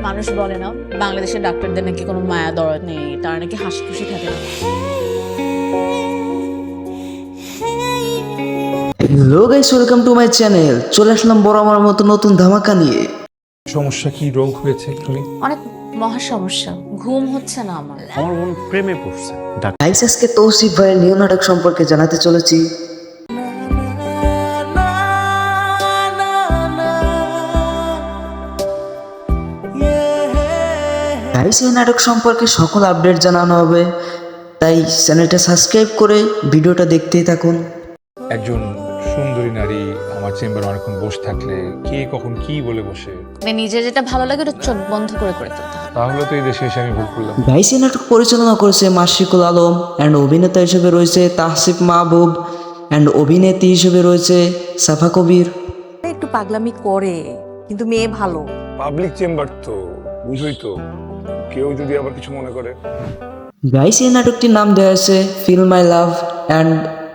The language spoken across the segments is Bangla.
মানুষ বলে না বাংলাদেশের ডাক্তারদের নাকি কোনো মায়া দরদ নেই, তারা নাকি হাসি খুশি থাকে না। Hello guys, welcome to my channel. চলে আসলাম বড় আমার মতো নতুন ধামাকা নিয়ে। সমস্যা কি, রোগ হয়েছে তুমি? অনেক মহা সমস্যা, ঘুম হচ্ছে না আমার। আমার বোন প্রেমে পড়ছে। গাইস, আজকে তৌসিফ ভাইয়ের নিউ নাটক সম্পর্কে জানাতে চলেছি। গাইস, এই নাটক সম্পর্কে সকল আপডেট জানানো হবে, তাই চ্যানেলটা সাবস্ক্রাইব করে ভিডিওটা দেখতেই থাকুন। একজন সুন্দরী নারী আমার চেম্বারে অনেকক্ষণ বসে থাকলে কে কখন কি বলে বসে, মানে নিজে যেটা ভালো লাগে ওটা চোখ বন্ধ করে করে ফেলতে হবে। তাহলে তো এই দেশে এসে আমি ভুল করলাম। গাইস, এই নাটক পরিচালনা করেছে মাশরিকুল আলম অ্যান্ড অভিনেতা হিসেবে রয়েছে তাহসিফ মাহবুব অ্যান্ড অভিনেত্রী হিসেবে রয়েছে সাফা কবির। একটু পাগলামি করে, কিন্তু মেয়ে ভালো। পাবলিক চেম্বার তো বুঝই তো, কেউ যদি আবার কিছু মনে করে। গাইস, এই নাটকটির নাম দেওয়া আছে ফিল মাই লাভ অ্যান্ড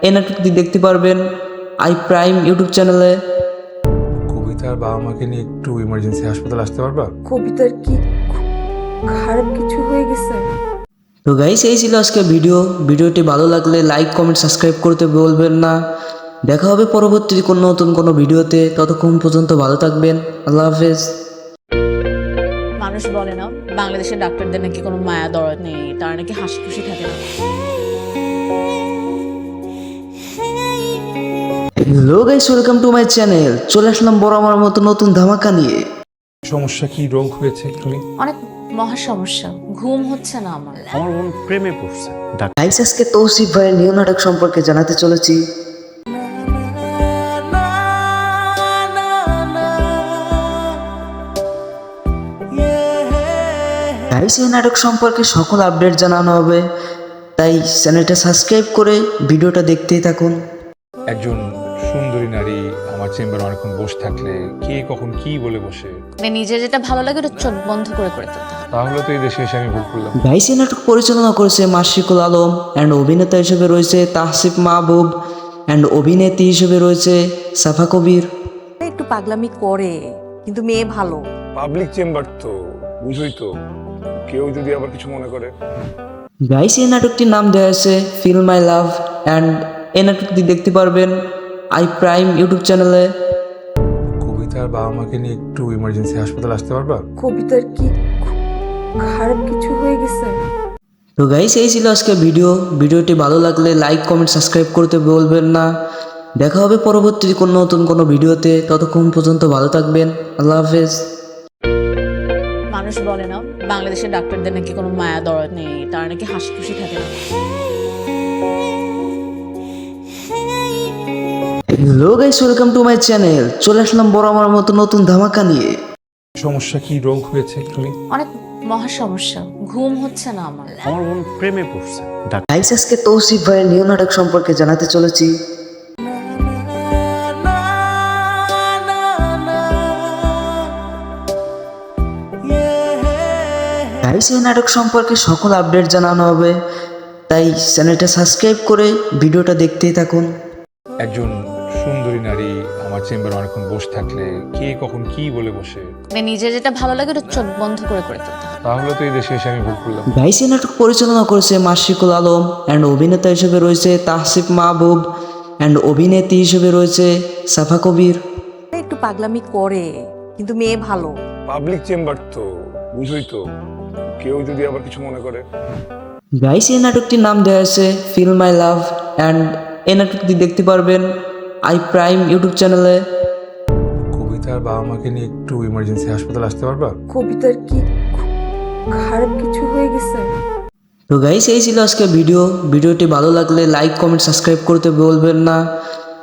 এই নাটকটি দেখতে পারবেন আই প্রাইম ইউটিউব চ্যানেলে। কবিতার বাবা মাকে নিয়ে একটু ইমার্জেন্সি হাসপাতাল আসতে পারবা? কবিতার কি খারাপ কিছু হয়ে গেছে? তো গাইস, এই ছিল আজকে ভিডিওটি ভালো লাগলে লাইক কমেন্ট সাবস্ক্রাইব করতে বলবেন না। দেখা হবে পরবর্তী নতুন কোনো ভিডিওতে। ততক্ষণ পর্যন্ত ভালো থাকবেন। আল্লাহ হাফেজ। মানুষ বলে না বাংলাদেশের ডাক্তারদের নাকি কোনো মায়া দরদ নেই, তারা নাকি হাসি খুশি থাকে না। Hello guys, welcome to my channel. চলে আসলাম বড় আমার মতো নতুন ধামাকা নিয়ে। সমস্যা কি, রোগ হয়েছে তুমি? অনেক মহা সমস্যা, ঘুম হচ্ছে না আমার। আমার বোন প্রেমে পড়ছে। গাইস, আজকে তৌসিফ ভাইয়ের নিউ নাটক সম্পর্কে জানাতে চলেছি। গাইস, এই নাটক সম্পর্কে সকল আপডেট জানানো হবে, তাই চ্যানেলটা সাবস্ক্রাইব করে ভিডিওটা দেখতেই থাকুন। একজন সুন্দরী নারী আমার চেম্বারে অনেকক্ষণ বসে থাকলে কে কখন কি বলে বসে, মানে নিজে যেটা ভালো লাগে ওটা চোখ বন্ধ করে করে ফেলতে হবে। তাহলে তো এই দেশে এসে আমি ভুল করলাম। গাইস, এই নাটক পরিচালনা করেছে মাশরিকুল আলম অ্যান্ড অভিনেতা হিসেবে রয়েছে তাহসিফ মাহবুব অ্যান্ড অভিনেত্রী হিসেবে রয়েছে সাফা কবির। একটু পাগলামি করে, কিন্তু মেয়ে ভালো। পাবলিক চেম্বার তো বুঝই তো, কেউ যদি আবার কিছু মনে করে। গাইস, এই নাটকটির নাম দেওয়া আছে ফিল মাই লাভ অ্যান্ড এই নাটকটি দেখতে পারবেন আই প্রাইম ইউটিউব চ্যানেলে। কবিতার বাবা মাকে নিয়ে একটু ইমার্জেন্সি হাসপাতাল আসতে পারবা? কবিতার কি খারাপ কিছু হয়ে গেছে? তো গাইস, এই ছিল আজকে ভিডিওটি ভালো লাগলে লাইক কমেন্ট সাবস্ক্রাইব করতে বলবেন না। দেখা হবে পরবর্তী নতুন কোনো ভিডিওতে। ততক্ষণ পর্যন্ত ভালো থাকবেন। আল্লাহ হাফেজ। মানুষ বলে না বাংলাদেশের ডাক্তারদের নাকি কোনো মায়া দরদ নেই, তারা নাকি হাসি খুশি থাকে না। Hello guys, welcome to my channel. চলে আসলাম বড় আমার মতো নতুন ধামাকা নিয়ে। সমস্যা কি, রোগ হয়েছে তুমি? অনেক মহা সমস্যা, ঘুম হচ্ছে না আমার। আমার বোন প্রেমে পড়ছে। গাইস, আজকে তৌসিফ ভাইয়ের নিউ নাটক সম্পর্কে জানাতে চলেছি। গাইস, এই নাটক সম্পর্কে সকল আপডেট জানানো হবে, তাই চ্যানেলটা সাবস্ক্রাইব করে ভিডিওটা দেখতেই থাকুন। একজন সুন্দরী নারী আমার চেম্বারে অনেকক্ষণ বসে থাকলে কে কখন কি বলে বসে, মানে নিজে যেটা ভালো লাগে ওটা চোখ বন্ধ করে করে ফেলতে হবে। তাহলে তো এই দেশে এসে আমি ভুল করলাম। গাইস, এই নাটক পরিচালনা করেছে মাশরিকুল আলম অ্যান্ড অভিনেতা হিসেবে রয়েছে তাহসিফ মাহবুব অ্যান্ড অভিনেত্রী হিসেবে রয়েছে সাফা কবির। একটু পাগলামি করে, কিন্তু মেয়ে ভালো। পাবলিক চেম্বার তো বুঝই তো, কেউ যদি আবার কিছু মনে করে। গাইস, এই নাটকটির নাম দেওয়া আছে ফিল মাই লাভ অ্যান্ড এই নাটকটি দেখতে পারবেন আই প্রাইম ইউটিউব চ্যানেলে। কবিতার বাবা মাকে নিয়ে একটু ইমার্জেন্সি হাসপাতাল আসতে পারবা? কবিতার কি খারাপ কিছু হয়ে গেছে? তো গাইস, এই ছিল আজকে ভিডিওটি ভালো লাগলে লাইক কমেন্ট সাবস্ক্রাইব করতে বলবেন না।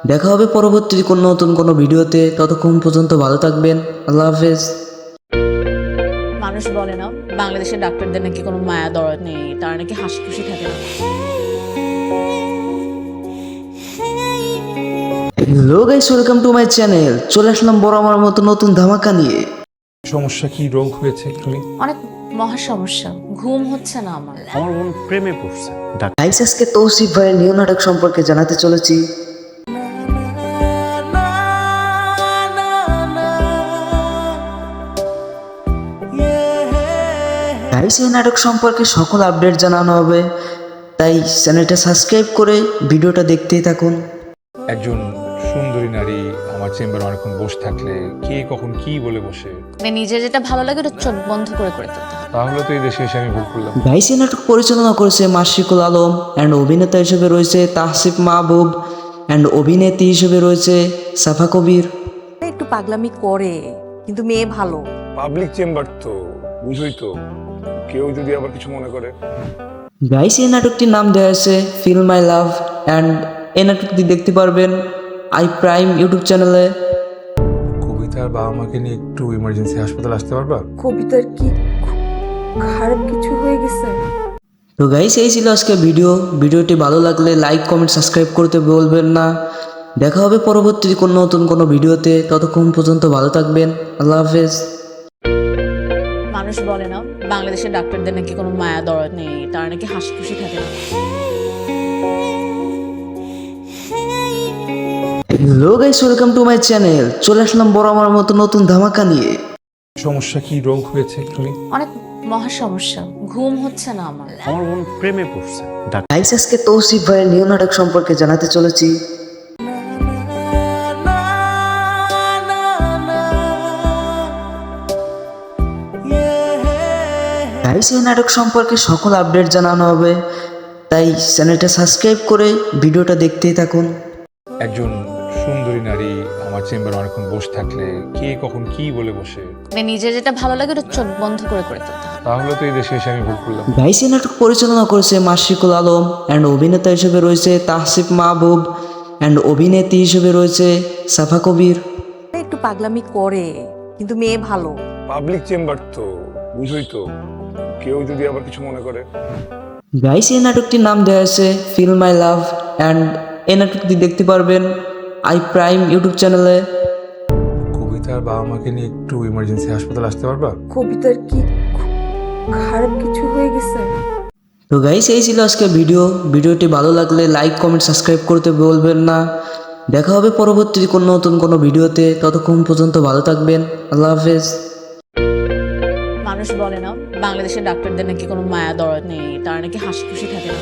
দেখা হবে পরবর্তী নতুন কোনো ভিডিওতে। ততক্ষণ পর্যন্ত ভালো থাকবেন। আল্লাহ হাফেজ। মানুষ বলে না বাংলাদেশের ডাক্তারদের নাকি কোনো মায়া দরদ নেই, তারা নাকি হাসি খুশি থাকে না। Hello guys, welcome to my channel. চলে আসলাম বড় আমার মতো নতুন ধামাকা নিয়ে। সমস্যা কি, রোগ হয়েছে তুমি? অনেক মহা সমস্যা, ঘুম হচ্ছে না আমার। আমার বোন প্রেমে পড়ছে। গাইস, আজকে তৌসিফ ভাইয়ের নিউ নাটক সম্পর্কে জানাতে চলেছি। গাইস এই নাটক সম্পর্কে সকল আপডেট জানানো হবে, তাই চ্যানেলটা সাবস্ক্রাইব করে ভিডিওটা দেখতেই থাকুন। একজন সুন্দরী নারী আমার চেম্বারে অনেকক্ষণ বসে থাকলে কে কখন কি বলে বসে, মানে নিজের যেটা ভালো লাগে ওটা চোখ বন্ধ করে করে ফেলতে হবে। তাহলে তো এই দেশে এসে আমি ভুল করলাম। গাইস এই নাটক পরিচালনা করেছে মাশরিকুল আলম অ্যান্ড অভিনেতা হিসেবে রয়েছে তাহসিফ মাহবুব অ্যান্ড অভিনেত্রী হিসেবে রয়েছে সাফা কবির। একটু পাগলামি করে, কিন্তু মেয়ে ভালো। পাবলিক চেম্বার তো বুঝই তো, কেউ যদি আবার কিছু মনে করে। গাইস এই নাটকটির নাম দেওয়া আছে ফিল মাই লাভ অ্যান্ড এই নাটকটি দেখতে পারবেন আই প্রাইম ইউটিউব চ্যানেলে। কবিতার বাবা মাকে নিয়ে একটু ইমার্জেন্সি হাসপাতাল আসতে পারবা? কবিতার কি খারাপ কিছু হয়ে গেছে? তো গাইস এই ছিল আজকে ভিডিওটি ভালো লাগলে লাইক কমেন্ট সাবস্ক্রাইব করতে বলবেন না। দেখা হবে পরবর্তী নতুন কোনো ভিডিওতে, ততক্ষণ পর্যন্ত ভালো থাকবেন। আল্লাহ হাফেজ। মানুষ বলে না বাংলাদেশের ডাক্তারদের নাকি কোনো মায়া দরদ নেই, তারা নাকি হাসি খুশি থাকে না। Hello guys, welcome to my channel. চলে আসলাম বড় আমার মতো নতুন ধামাকা নিয়ে। সমস্যা কি, রোগ হয়েছে একটুখানি? অনেক মহা সমস্যা, ঘুম হচ্ছে না আমার। আমার বোন প্রেমে পড়ছে। গাইস আজকে তৌসিফ ভাইয়ের নিউ নাটক সম্পর্কে জানাতে চলেছি। গাইস এই নাটক সম্পর্কে সকল আপডেট জানানো হবে, তাই চ্যানেলটা সাবস্ক্রাইব করে ভিডিওটা দেখতেই থাকুন। একজন সুন্দরী নারী আমার চেম্বারে অনেকক্ষণ বসে থাকলে কে কখন কি বলে বসে, মানে নিজের যেটা ভালো লাগে ওটা চোখ বন্ধ করে করে ফেলতে হবে। তাহলে তো এই দেশে এসে আমি ভুল করলাম। গাইস এই নাটক পরিচালনা করেছে মাশরিকুল আলম অ্যান্ড অভিনেতা হিসেবে রয়েছে তাহসিফ মাহবুব অ্যান্ড অভিনেত্রী হিসেবে রয়েছে সাফা কবির। একটু পাগলামি করে, কিন্তু মেয়ে ভালো। পাবলিক চেম্বার তো বুঝই তো, কেউ যদি আবার কিছু মনে করে। গাইস এই নাটকটির নাম দেওয়া আছে ফিল মাই লাভ অ্যান্ড এই নাটকটি দেখতে পারবেন আই প্রাইম ইউটিউব চ্যানেলে। কবিতার বাবা মাকে নিয়ে একটু ইমার্জেন্সি হাসপাতাল আসতে পারবা? কবিতার কি খারাপ কিছু হয়ে গেছে? তো গাইস এই ছিল আজকে ভিডিওটি ভালো লাগলে লাইক কমেন্ট সাবস্ক্রাইব করতে বলবেন না। দেখা হবে পরবর্তী নতুন কোনো ভিডিওতে, ততক্ষণ পর্যন্ত ভালো থাকবেন। আল্লাহ হাফেজ। মানুষ বলে না বাংলাদেশের ডাক্তারদের নাকি কোনো মায়া দরদ নেই, তারা নাকি হাসি খুশি থাকে না।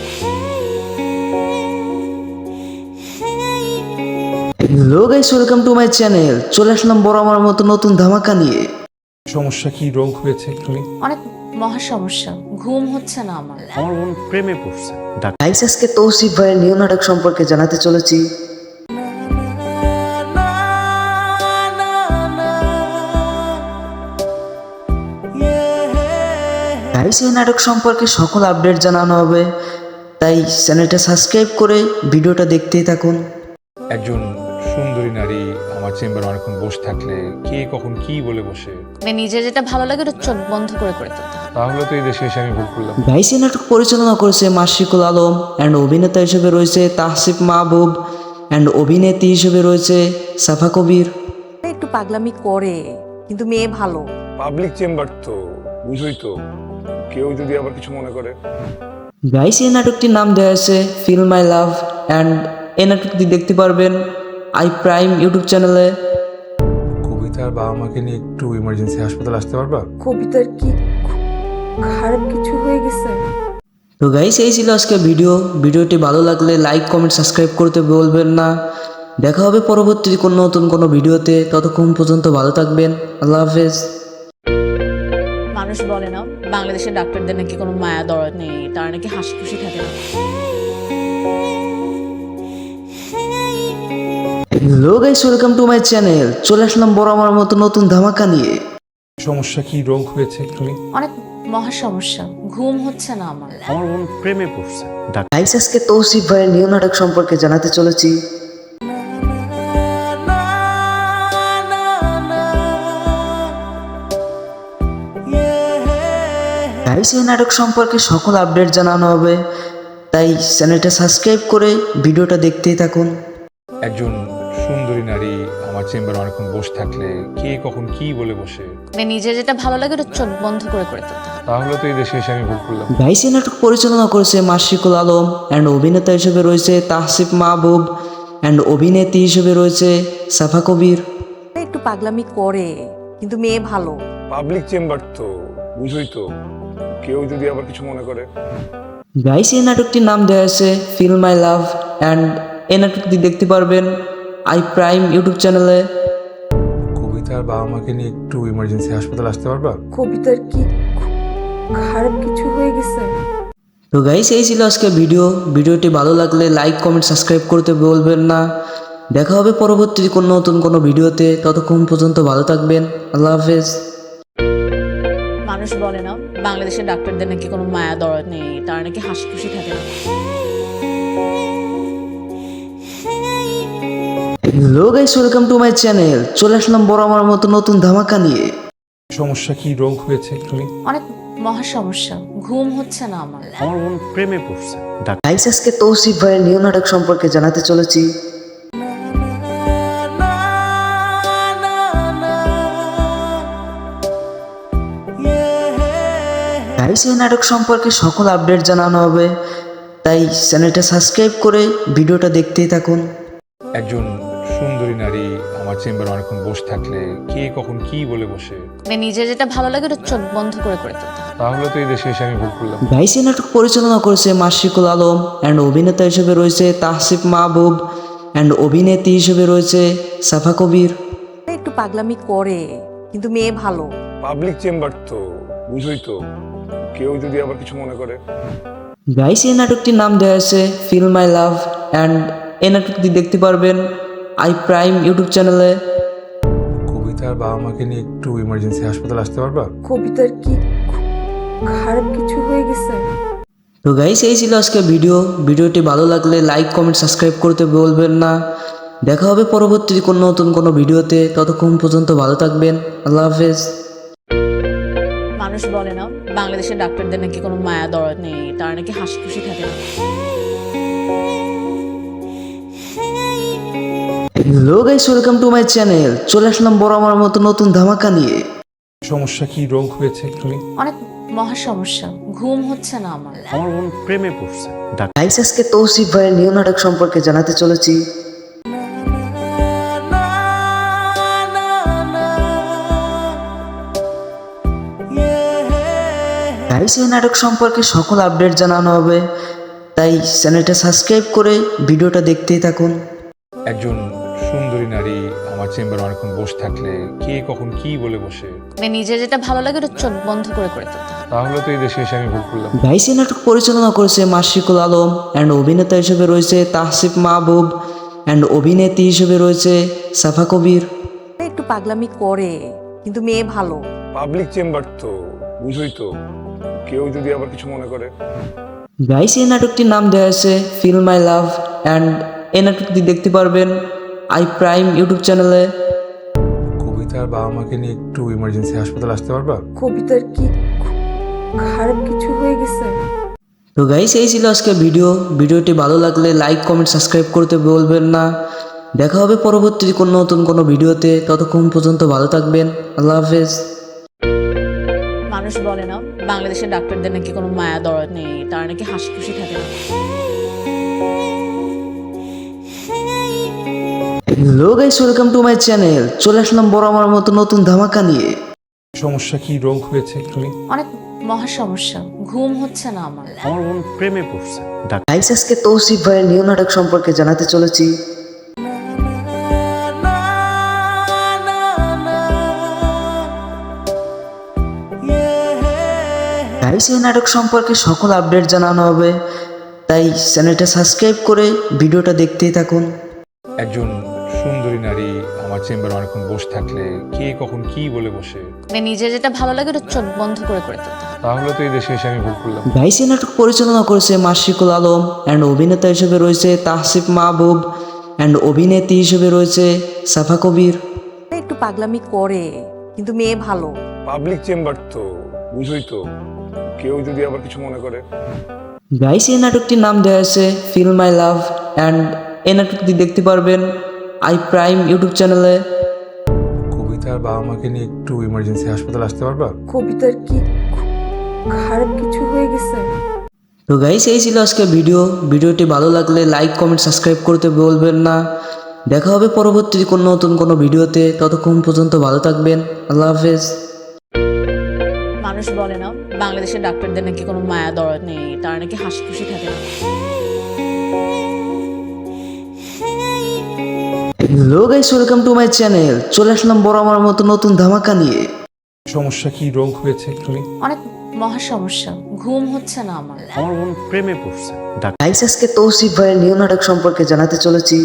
Hello guys, welcome to my channel. চলে আসলাম বড় আমার মতো নতুন ধামাকা নিয়ে। সমস্যা কি, রোগ হয়েছে একটুখানি? অনেক মহা সমস্যা, ঘুম হচ্ছে না আমার। আমার বোন প্রেমে পড়ছে। গাইস আজকে তৌসিফ ভাইয়ের নিউ নাটক সম্পর্কে জানাতে চলেছি। গাইস এই নাটক সম্পর্কে সকল আপডেট জানানো হবে, তাই চ্যানেলটা সাবস্ক্রাইব করে ভিডিওটা দেখতেই থাকুন। একজন সুন্দরী নারী আমার চেম্বারে অনেকক্ষণ বসে থাকলে কে কখন কি বলে বসে, মানে নিজের যেটা ভালো লাগে ওটা চোখ বন্ধ করে করে ফেলতে হবে। তাহলে তো এই দেশে এসে আমি ভুল করলাম। গাইস এই নাটক পরিচালনা করেছে মাশরিকুল আলম অ্যান্ড অভিনেতা হিসেবে রয়েছে তাহসিফ মাহবুব অ্যান্ড অভিনেত্রী হিসেবে রয়েছে সাফা কবির। একটু পাগলামি করে, কিন্তু মেয়ে ভালো। পাবলিক চেম্বার তো বুঝই তো, কেউ যদি আবার কিছু মনে করে। গাইস এই নাটকটির নাম দেওয়া আছে ফিল মাই লাভ অ্যান্ড এই নাটকটি দেখতে পারবেন আই প্রাইম ইউটিউব চ্যানেলে। কবিতার বাবা মাকে নিয়ে একটু ইমার্জেন্সি হাসপাতাল আসতে পারবা? কবিতার কি খারাপ কিছু হয়ে গেছে? তো গাইস এই ছিল আজকে ভিডিওটি ভালো লাগলে লাইক কমেন্ট সাবস্ক্রাইব করতে বলবেন না। দেখা হবে পরবর্তী নতুন কোনো ভিডিওতে, ততক্ষণ পর্যন্ত ভালো থাকবেন। আল্লাহ হাফেজ। মানুষ বলে না বাংলাদেশের ডাক্তারদের নাকি কোনো মায়া দরদ নেই, তারা নাকি হাসি খুশি থাকে না। Hello guys, welcome to my channel. চলে আসলাম বড় আমার মতো নতুন ধামাকা নিয়ে। সমস্যা কি, রোগ হয়েছে একটুখানি? অনেক মহা সমস্যা, ঘুম হচ্ছে না আমার। আমার বোন প্রেমে পড়ছে। গাইস আজকে তৌসিফ ভাইয়ের নিউ নাটক সম্পর্কে জানাতে চলেছি। গাইস এই নাটক সম্পর্কে সকল আপডেট জানানো হবে, তাই চ্যানেলটা সাবস্ক্রাইব করে ভিডিওটা দেখতেই থাকুন। একজন সুন্দরী নারী আমার চেম্বারে অনেকক্ষণ বসে থাকলে কে কখন কি বলে বসে, মানে নিজের যেটা ভালো লাগে ওটা চোখ বন্ধ করে করে ফেলতে হবে। তাহলে তো এই দেশে এসে আমি ভুল করলাম। গাইস এই নাটক পরিচালনা করেছে মাশরিকুল আলম অ্যান্ড অভিনেতা হিসেবে রয়েছে তাহসিফ মাহবুব অ্যান্ড অভিনেত্রী হিসেবে রয়েছে সাফা কবির। একটু পাগলামি করে, কিন্তু মেয়ে ভালো। পাবলিক চেম্বার তো বুঝই তো, কেউ যদি আবার কিছু মনে করে। গাইস এই নাটকটির নাম দেওয়া আছে ফিল মাই লাভ অ্যান্ড এই নাটকটি দেখতে পারবেন আই প্রাইম ইউটিউব চ্যানেলে। কবিতার বাবা মাকে নিয়ে একটু ইমার্জেন্সি হাসপাতাল আসতে পারবা? কবিতার কি খারাপ কিছু হয়ে গেছে? তো গাইস এই ছিল আজকে ভিডিওটি ভালো লাগলে লাইক কমেন্ট সাবস্ক্রাইব করতে বলবেন না। দেখা হবে পরবর্তী কোনো নতুন কোনো ভিডিওতে, ততক্ষণ পর্যন্ত ভালো থাকবেন। আল্লাহ হাফেজ। মানুষ বলে না বাংলাদেশের ডাক্তারদের নাকি কোনো মায়া দরদ নেই, তারা নাকি হাসি খুশি থাকে না। Hello guys, welcome to my channel. চলে আসলাম বড় আমার মতো নতুন ধামাকা নিয়ে। সমস্যা কি, রোগ হয়েছে তুমি? অনেক মহা সমস্যা, ঘুম হচ্ছে না আমার। আমার বোন প্রেমে পড়ছে। গাইস আজকে তৌসিফ ভাইয়ের নিউ নাটক সম্পর্কে জানাতে চলেছি। গাইস এই নাটক সম্পর্কে সকল আপডেট জানানো হবে, তাই চ্যানেলটা সাবস্ক্রাইব করে ভিডিওটা দেখতেই থাকুন। একজন সুন্দরী নারী আমার চেম্বারে অনেকক্ষণ বসে থাকলে কে কখন কি বলে বসে, মানে নিজে যেটা ভালো লাগে ওটা চোখ বন্ধ করে করে ফেলতে হয়। তাহলে তো এই দেশে এসে আমি ভুল করলাম। গাইস এই নাটক পরিচালনা করেছে মাশরিকুল আলম অ্যান্ড অভিনেতা হিসেবে রয়েছে তাহসিফ মাহবুব অ্যান্ড অভিনেত্রী হিসেবে রয়েছে সাফা কবির। একটু পাগলামি করে, কিন্তু মেয়ে ভালো। পাবলিক চেম্বার তো, বুঝোই তো, কেউ যদি আবার কিছু মনে করে। গাইস এই নাটকটির নাম দেওয়া আছে ফিল মাই লাভ অ্যান্ড এই নাটকটি দেখতে পারবেন আই প্রাইম ইউটিউব চ্যানেলে। কবিতার বাবা মাকে নিয়ে একটু ইমার্জেন্সি হাসপাতাল আসতে পারবা? কবিতার কি খারাপ কিছু হয়ে গেছে? তো গাইস এই ছিল আজকে ভিডিওটি ভালো লাগলে লাইক কমেন্ট সাবস্ক্রাইব করতে বলবেন না। দেখা হবে পরবর্তী কোনো নতুন কোনো ভিডিওতে, ততক্ষণ পর্যন্ত ভালো থাকবেন। আল্লাহ হাফেজ। মানুষ বলে না বাংলাদেশের ডাক্তারদের নাকি কোনো মায়া দরদ নেই, তারা নাকি হাসি খুশি থাকে না। Hello guys, welcome to my channel. চলে আসলাম বড় আমার মতো নতুন ধামাকা নিয়ে। সমস্যা কি, রোগ হয়েছে তুমি? অনেক মহা সমস্যা, ঘুম হচ্ছে না আমার। আমার বোন প্রেমে পড়ছে। গাইস আজকে তৌসিফ ভাইয়ের নিউ নাটক সম্পর্কে জানাতে চলেছি। গাইস এই নাটক সম্পর্কে সকল আপডেট জানানো হবে, তাই চ্যানেলটা সাবস্ক্রাইব করে ভিডিওটা দেখতেই থাকুন। একজন সুন্দরী নারী আমার চেম্বারে অনেকক্ষণ বসে থাকলে কে কখন কি বলে বসে, মানে নিজে যেটা ভালো লাগে ওটা চোখ বন্ধ করে করে ফেলতে হয়। তাহলে তো এই দেশে এসে আমি ভুল করলাম। গাইস এই নাটক পরিচালনা করেছে মাশরিকুল আলম অ্যান্ড অভিনেতা হিসেবে রয়েছে তাহসিফ মাহবুব অ্যান্ড অভিনেত্রী হিসেবে রয়েছে সাফা কবির। একটু পাগলামি করে, কিন্তু মেয়ে ভালো। পাবলিক চেম্বার তো, বুঝোই তো, কেউ যদি আবার কিছু মনে করে। গাইস এই নাটকটির নাম দেওয়া আছে ফিল মাই লাভ অ্যান্ড এই নাটকটি দেখতে পারবেন আই প্রাইম ইউটিউব চ্যানেলে। কবিতার বাবা মাকে নিয়ে একটু ইমার্জেন্সি হাসপাতাল আসতে পারবা? কবিতার কি খারাপ কিছু হয়ে গেছে? তো গাইস এই ছিল আজকে ভিডিওটি ভালো লাগলে লাইক কমেন্ট সাবস্ক্রাইব করতে বলবেন না। দেখা হবে পরবর্তী কোনো নতুন কোনো ভিডিওতে, ততক্ষণ পর্যন্ত ভালো থাকবেন। আল্লাহ হাফেজ। মানুষ বলে না বাংলাদেশের ডাক্তারদের নাকি কোনো মায়া দরদ নেই, তারা নাকি হাসি খুশি থাকে না। Hello guys, welcome to my channel. চলে আসলাম বড় আমার মতো নতুন ধামাকা নিয়ে। সমস্যা কি, রোগ হয়েছে তুমি? অনেক মহা সমস্যা, ঘুম হচ্ছে না আমার। আমার বোন প্রেমে পড়ছে। গাইস আজকে তৌসিফ ভাইয়ের নিউ নাটক সম্পর্কে জানাতে চলেছি। গাইস এই নাটক সম্পর্কে সকল আপডেট জানানো হবে, তাই চ্যানেলটা সাবস্ক্রাইব করে ভিডিওটা দেখতেই থাকুন। একজন সুন্দরী নারী আমার চেম্বারে অনেকক্ষণ বসে থাকলে কে কখন কি বলে বসে, মানে নিজে যেটা ভালো লাগে ওটা চোখ বন্ধ করে করে ফেলতে হয়। তাহলে তো এই দেশে এসে আমি ভুল করলাম। গাইস এই নাটক পরিচালনা করেছে মাশরিকুল আলম অ্যান্ড অভিনেতা হিসেবে রয়েছে তাহসিফ মাহবুব অ্যান্ড অভিনেত্রী হিসেবে রয়েছে সাফা কবির। একটু পাগলামি করে, কিন্তু মেয়ে ভালো। পাবলিক চেম্বার তো, বুঝোই তো, কেউ যদি আবার কিছু মনে করে। গাইস এই নাটকটির নাম দেওয়া আছে ফিল মাই লাভ অ্যান্ড এই নাটকটি দেখতে পারবেন আই প্রাইম ইউটিউব চ্যানেলে। কবিতার বাবা মাকে নিয়ে একটু ইমার্জেন্সি হাসপাতাল আসতে পারবা? কবিতার কি খারাপ কিছু হয়ে গেছে? তো গাইস এই ছিল আজকে ভিডিওটি ভালো লাগলে লাইক কমেন্ট সাবস্ক্রাইব করতে বলবেন না। দেখা হবে পরবর্তী কোনো নতুন কোনো ভিডিওতে, ততক্ষণ পর্যন্ত ভালো থাকবেন। আল্লাহ হাফেজ। মানুষ বলে না বাংলাদেশের ডাক্তারদের নাকি কোনো মায়া দরদ নেই, তারা নাকি হাসি খুশি থাকে না। Hello guys, welcome to my channel. চলে আসলাম বড় আমার মতো নতুন ধামাকা নিয়ে। সমস্যা কি, রোগ হয়েছে একটুখানি? অনেক মহা সমস্যা, ঘুম হচ্ছে না আমার। আমার বোন প্রেমে পড়ছে। গাইস, আজকে তৌসিফ ভাইয়ের নিউ নাটক সম্পর্কে জানাতে চলেছি।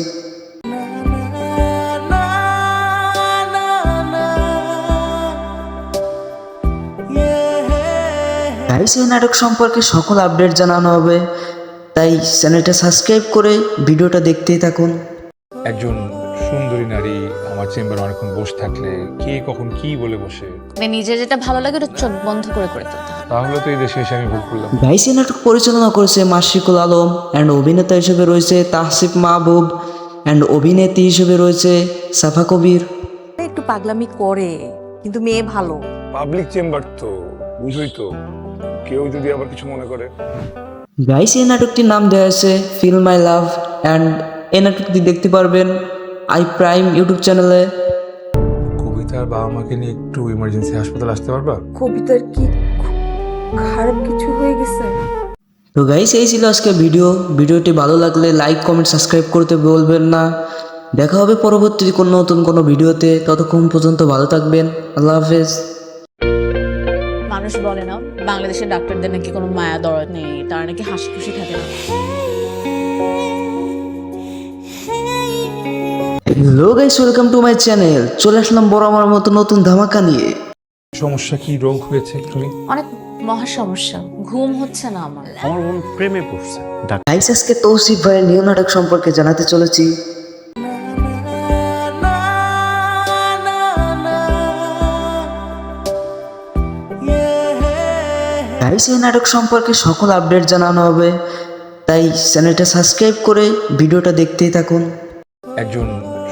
গাইস, এই নাটক সম্পর্কে সকল আপডেট জানানো হবে, তাই চ্যানেলটা সাবস্ক্রাইব করে ভিডিওটা দেখতেই থাকুন। একজন সুন্দরী নারী আমার চেম্বারে অনেকক্ষণ বসে থাকলে কে কখন কি বলে বসে, মানে নিজে যেটা ভালো লাগে ওটা চোখ বন্ধ করে করে ফেলতে হয়। তাহলে তো এই দেশে এসে আমি ভুল করলাম। গাইস, এই নাটক পরিচালনা করেছে মাশরিকুল আলম অ্যান্ড অভিনেতা হিসেবে রয়েছে তাহসিফ মাহবুব অ্যান্ড অভিনেত্রী হিসেবে রয়েছে সাফা কবির। একটু পাগলামি করে, কিন্তু মেয়ে ভালো। পাবলিক চেম্বার তো বুঝই তো, কেউ যদি আবার কিছু মনে করে। গাইস, এই নাটকটির নাম দেওয়া আছে ফিল মাই লাভ অ্যান্ড এই নাটকটি দেখতে পারবেন আই প্রাইম ইউটিউব চ্যানেলে। কবিতার বাবা মাকে নিয়ে একটু ইমার্জেন্সি হাসপাতাল আসতে পারবা? কবিতার কি খারাপ কিছু হয়ে গেছে? তো গাইস, এই ছিল আজকে ভিডিওটি ভালো লাগলে লাইক কমেন্ট সাবস্ক্রাইব করতে বলবেন না। দেখা হবে পরবর্তী নতুন কোনো ভিডিওতে। ততক্ষণ পর্যন্ত ভালো থাকবেন। আল্লাহ হাফেজ। মানুষ বলে না বাংলাদেশের ডাক্তারদের নাকি কোনো মায়া দরদ নেই, তারা নাকি হাসি খুশি থাকে না। Hello guys, welcome to my channel. চলে আসলাম বড় আমার মতো নতুন ধামাকা নিয়ে। সমস্যা কি, রোগ হয়েছে একটুখানি? অনেক মহা সমস্যা, ঘুম হচ্ছে না আমার। আমার বোন প্রেমে পড়ছে। গাইস, আজকে তৌসিফ ভাইয়ের নিউ নাটক সম্পর্কে জানাতে চলেছি। গাইস, এই নাটক সম্পর্কে সকল আপডেট জানানো হবে, তাই চ্যানেলটা সাবস্ক্রাইব করে ভিডিওটা দেখতেই থাকুন। একজন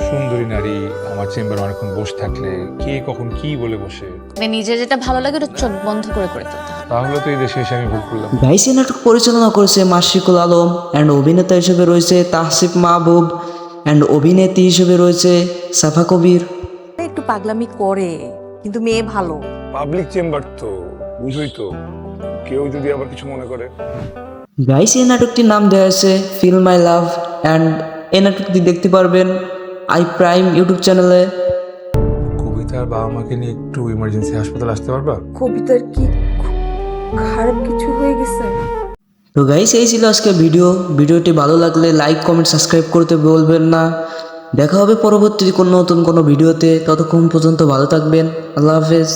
সুন্দরী নারী আমার চেম্বারে অনেকক্ষণ বসে থাকলে কে কখন কি বলে বসে, মানে নিজে যেটা ভালো লাগে ওটা চোখ বন্ধ করে করে ফেলতে হয়। তাহলে তো এই দেশে এসে আমি ভুল করলাম। গাইস, এই নাটক পরিচালনা করেছে মাশরিকুল আলম অ্যান্ড অভিনেতা হিসেবে রয়েছে তাহসিফ মাহবুব অ্যান্ড অভিনেত্রী হিসেবে রয়েছে সাফা কবির। একটু পাগলামি করে, কিন্তু মেয়ে ভালো। পাবলিক চেম্বার তো বুঝই তো, কেউ যদি আবার কিছু মনে করে। গাইস, এই নাটকটির নাম দেওয়া আছে ফিল মাই লাভ অ্যান্ড এই নাটকটি দেখতে পারবেন আই প্রাইম ইউটিউব চ্যানেলে। কবিতার বাবা মাকে নিয়ে একটু ইমার্জেন্সি হাসপাতাল আসতে পারবা? কবিতার কি খারাপ কিছু হয়ে গেছে? তো গাইস, এই ছিল আজকে ভিডিওটি ভালো লাগলে লাইক কমেন্ট সাবস্ক্রাইব করতে বলবেন না। দেখা হবে পরবর্তী নতুন কোনো ভিডিওতে। ততক্ষণ পর্যন্ত ভালো থাকবেন। আল্লাহ হাফেজ।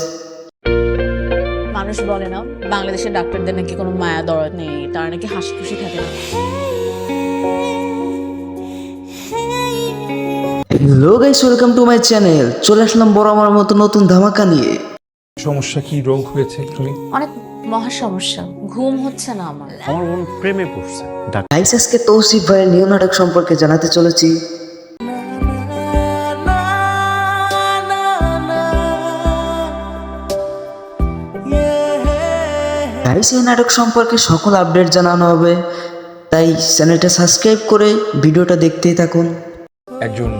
মানুষ বলে না বাংলাদেশের ডাক্তারদের নাকি কোনো মায়া দরদ নেই, তারা নাকি হাসি খুশি থাকে না। Hello guys, welcome to my channel. চলে আসলাম বড় আমার মতো নতুন ধামাকা নিয়ে। সমস্যা কি, রোগ হয়েছে একটুখানি? অনেক মহা সমস্যা, ঘুম হচ্ছে না আমার। আমার বোন প্রেমে পড়ছে। গাইস, আজকে তৌসিফ ভাইয়ের নিউ নাটক সম্পর্কে জানাতে চলেছি। গাইস, এই নাটক সম্পর্কে সকল আপডেট জানানো হবে, তাই চ্যানেলটা সাবস্ক্রাইব করে ভিডিওটা দেখতেই থাকুন। একজন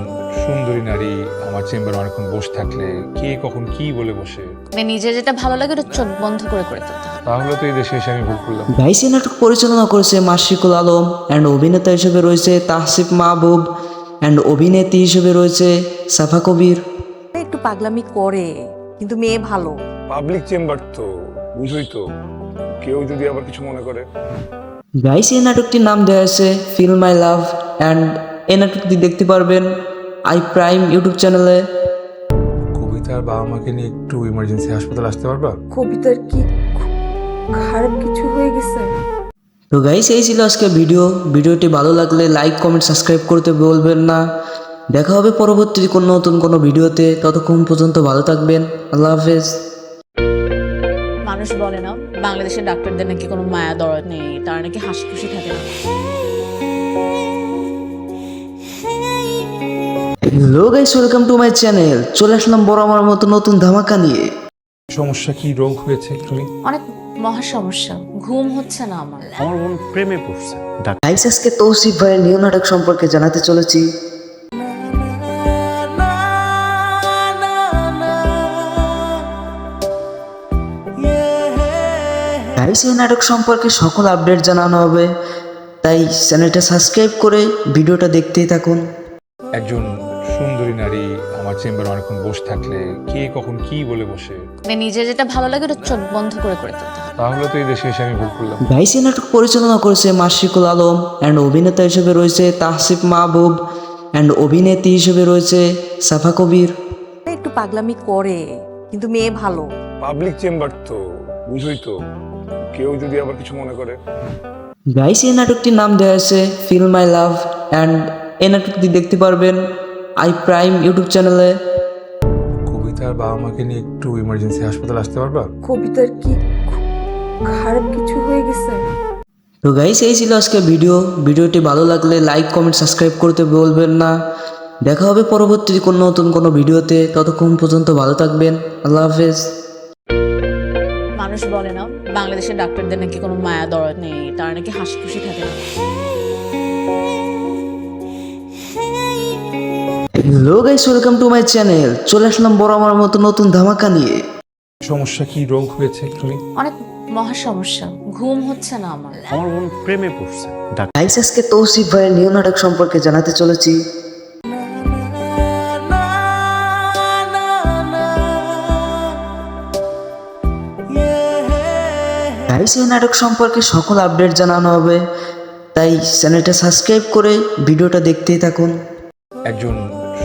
সুন্দরী নারী আমার চেম্বারে অনেকক্ষণ বসে থাকলে কে কখন কি বলে বসে, মানে নিজে যেটা ভালো লাগে ওটা চোখ বন্ধ করে করে ফেলতে হয়। তাহলে তো এই দেশে এসে আমি ভুল করলাম। গাইস, এই নাটক পরিচালনা করেছে মাশরিকুল আলম অ্যান্ড অভিনেতা হিসেবে রয়েছে তাহসিফ মাহবুব অ্যান্ড অভিনেত্রী হিসেবে রয়েছে সাফা কবির। একটু পাগলামি করে, কিন্তু মেয়ে ভালো। পাবলিক চেম্বার তো বুঝই তো, কেউ যদি আবার কিছু মনে করে। গাইস, এই নাটকটির নাম দেওয়া আছে ফিল মাই লাভ অ্যান্ড এই নাটকটি দেখতে পারবেন আই প্রাইম ইউটিউব চ্যানেলে। কবিতার বাবা মাকে নিয়ে একটু ইমার্জেন্সি হাসপাতাল আসতে পারবা? কবিতার কি খারাপ কিছু হয়ে গেছে? তো গাইস, এই ছিল আজকে ভিডিওটি ভালো লাগলে লাইক কমেন্ট সাবস্ক্রাইব করতে বলবেন না। দেখা হবে পরবর্তী নতুন কোনো ভিডিওতে। ততক্ষণ পর্যন্ত ভালো থাকবেন। আল্লাহ হাফেজ। মানুষ বলে না বাংলাদেশের ডাক্তারদের নাকি কোনো মায়া দরদ নেই, তারা নাকি হাসি খুশি থাকে না। Hello guys, welcome to my channel. চলে আসলাম বড় আমার মতো নতুন ধামাকা নিয়ে। সমস্যা কি, রোগ হয়েছে একটুখানি? অনেক মহা সমস্যা, ঘুম হচ্ছে না আমার। আমার বোন প্রেমে পড়ছে। গাইস, আজকে তৌসিফ ভাইয়ের নিউ নাটক সম্পর্কে জানাতে চলেছি। গাইস এই নাটক সম্পর্কে সকল আপডেট জানানো হবে, তাই চ্যানেলটা সাবস্ক্রাইব করে ভিডিওটা দেখতেই থাকুন। একজন সুন্দরী নারী আমার চেম্বারে অনেকক্ষণ বসে থাকলে কে কখন কি বলে বসে, মানে নিজের যেটা ভালো লাগে ওটা চোখ বন্ধ করে করে ফেলতে হবে। তাহলে তো এই দেশে এসে আমি ভুল করলাম। গাইস এই নাটক পরিচালনা করেছে মাশরিকুল আলম অ্যান্ড অভিনেতা হিসেবে রয়েছে তাহসিফ মাহবুব অ্যান্ড অভিনেত্রী হিসেবে রয়েছে সাফা কবির। একটু পাগলামি করে, কিন্তু মেয়ে ভালো। পাবলিক চেম্বার তো বুঝই তো, কেউ যদি আবার কিছু মনে করে। গাইস এই নাটকটির নাম দেওয়া আছে ফিল মাই লাভ অ্যান্ড এই নাটকটি দেখতে পারবেন আই প্রাইম ইউটিউব চ্যানেলে। কবিতার বাবা মাকে নিয়ে একটু ইমার্জেন্সি হাসপাতাল আসতে পারবা? কবিতার কি খারাপ কিছু হয়ে গেছে? তো গাইস এই ছিল আজকে ভিডিওটি ভালো লাগলে লাইক কমেন্ট সাবস্ক্রাইব করতে বলবেন না। দেখা হবে পরবর্তী নতুন কোনো ভিডিওতে, ততক্ষণ পর্যন্ত ভালো থাকবেন। আল্লাহ হাফেজ। মানুষ বলে না বাংলাদেশের ডাক্তারদের নাকি কোনো মায়া দরদ নেই, তারা নাকি হাসি খুশি থাকে না। Hello guys, welcome to my channel. চলে আসলাম বড় আমার মতো নতুন ধামাকা নিয়ে। সমস্যা কি, রোগ হয়েছে একটুখানি? অনেক মহা সমস্যা, ঘুম হচ্ছে না আমার। আমার বোন প্রেমে পড়ছে। গাইস আজকে তৌসিফ ভাইয়ের নিউ নাটক সম্পর্কে জানাতে চলেছি। গাইস এই নাটক সম্পর্কে সকল আপডেট জানানো হবে, তাই চ্যানেলটা সাবস্ক্রাইব করে ভিডিওটা দেখতেই থাকুন। একজন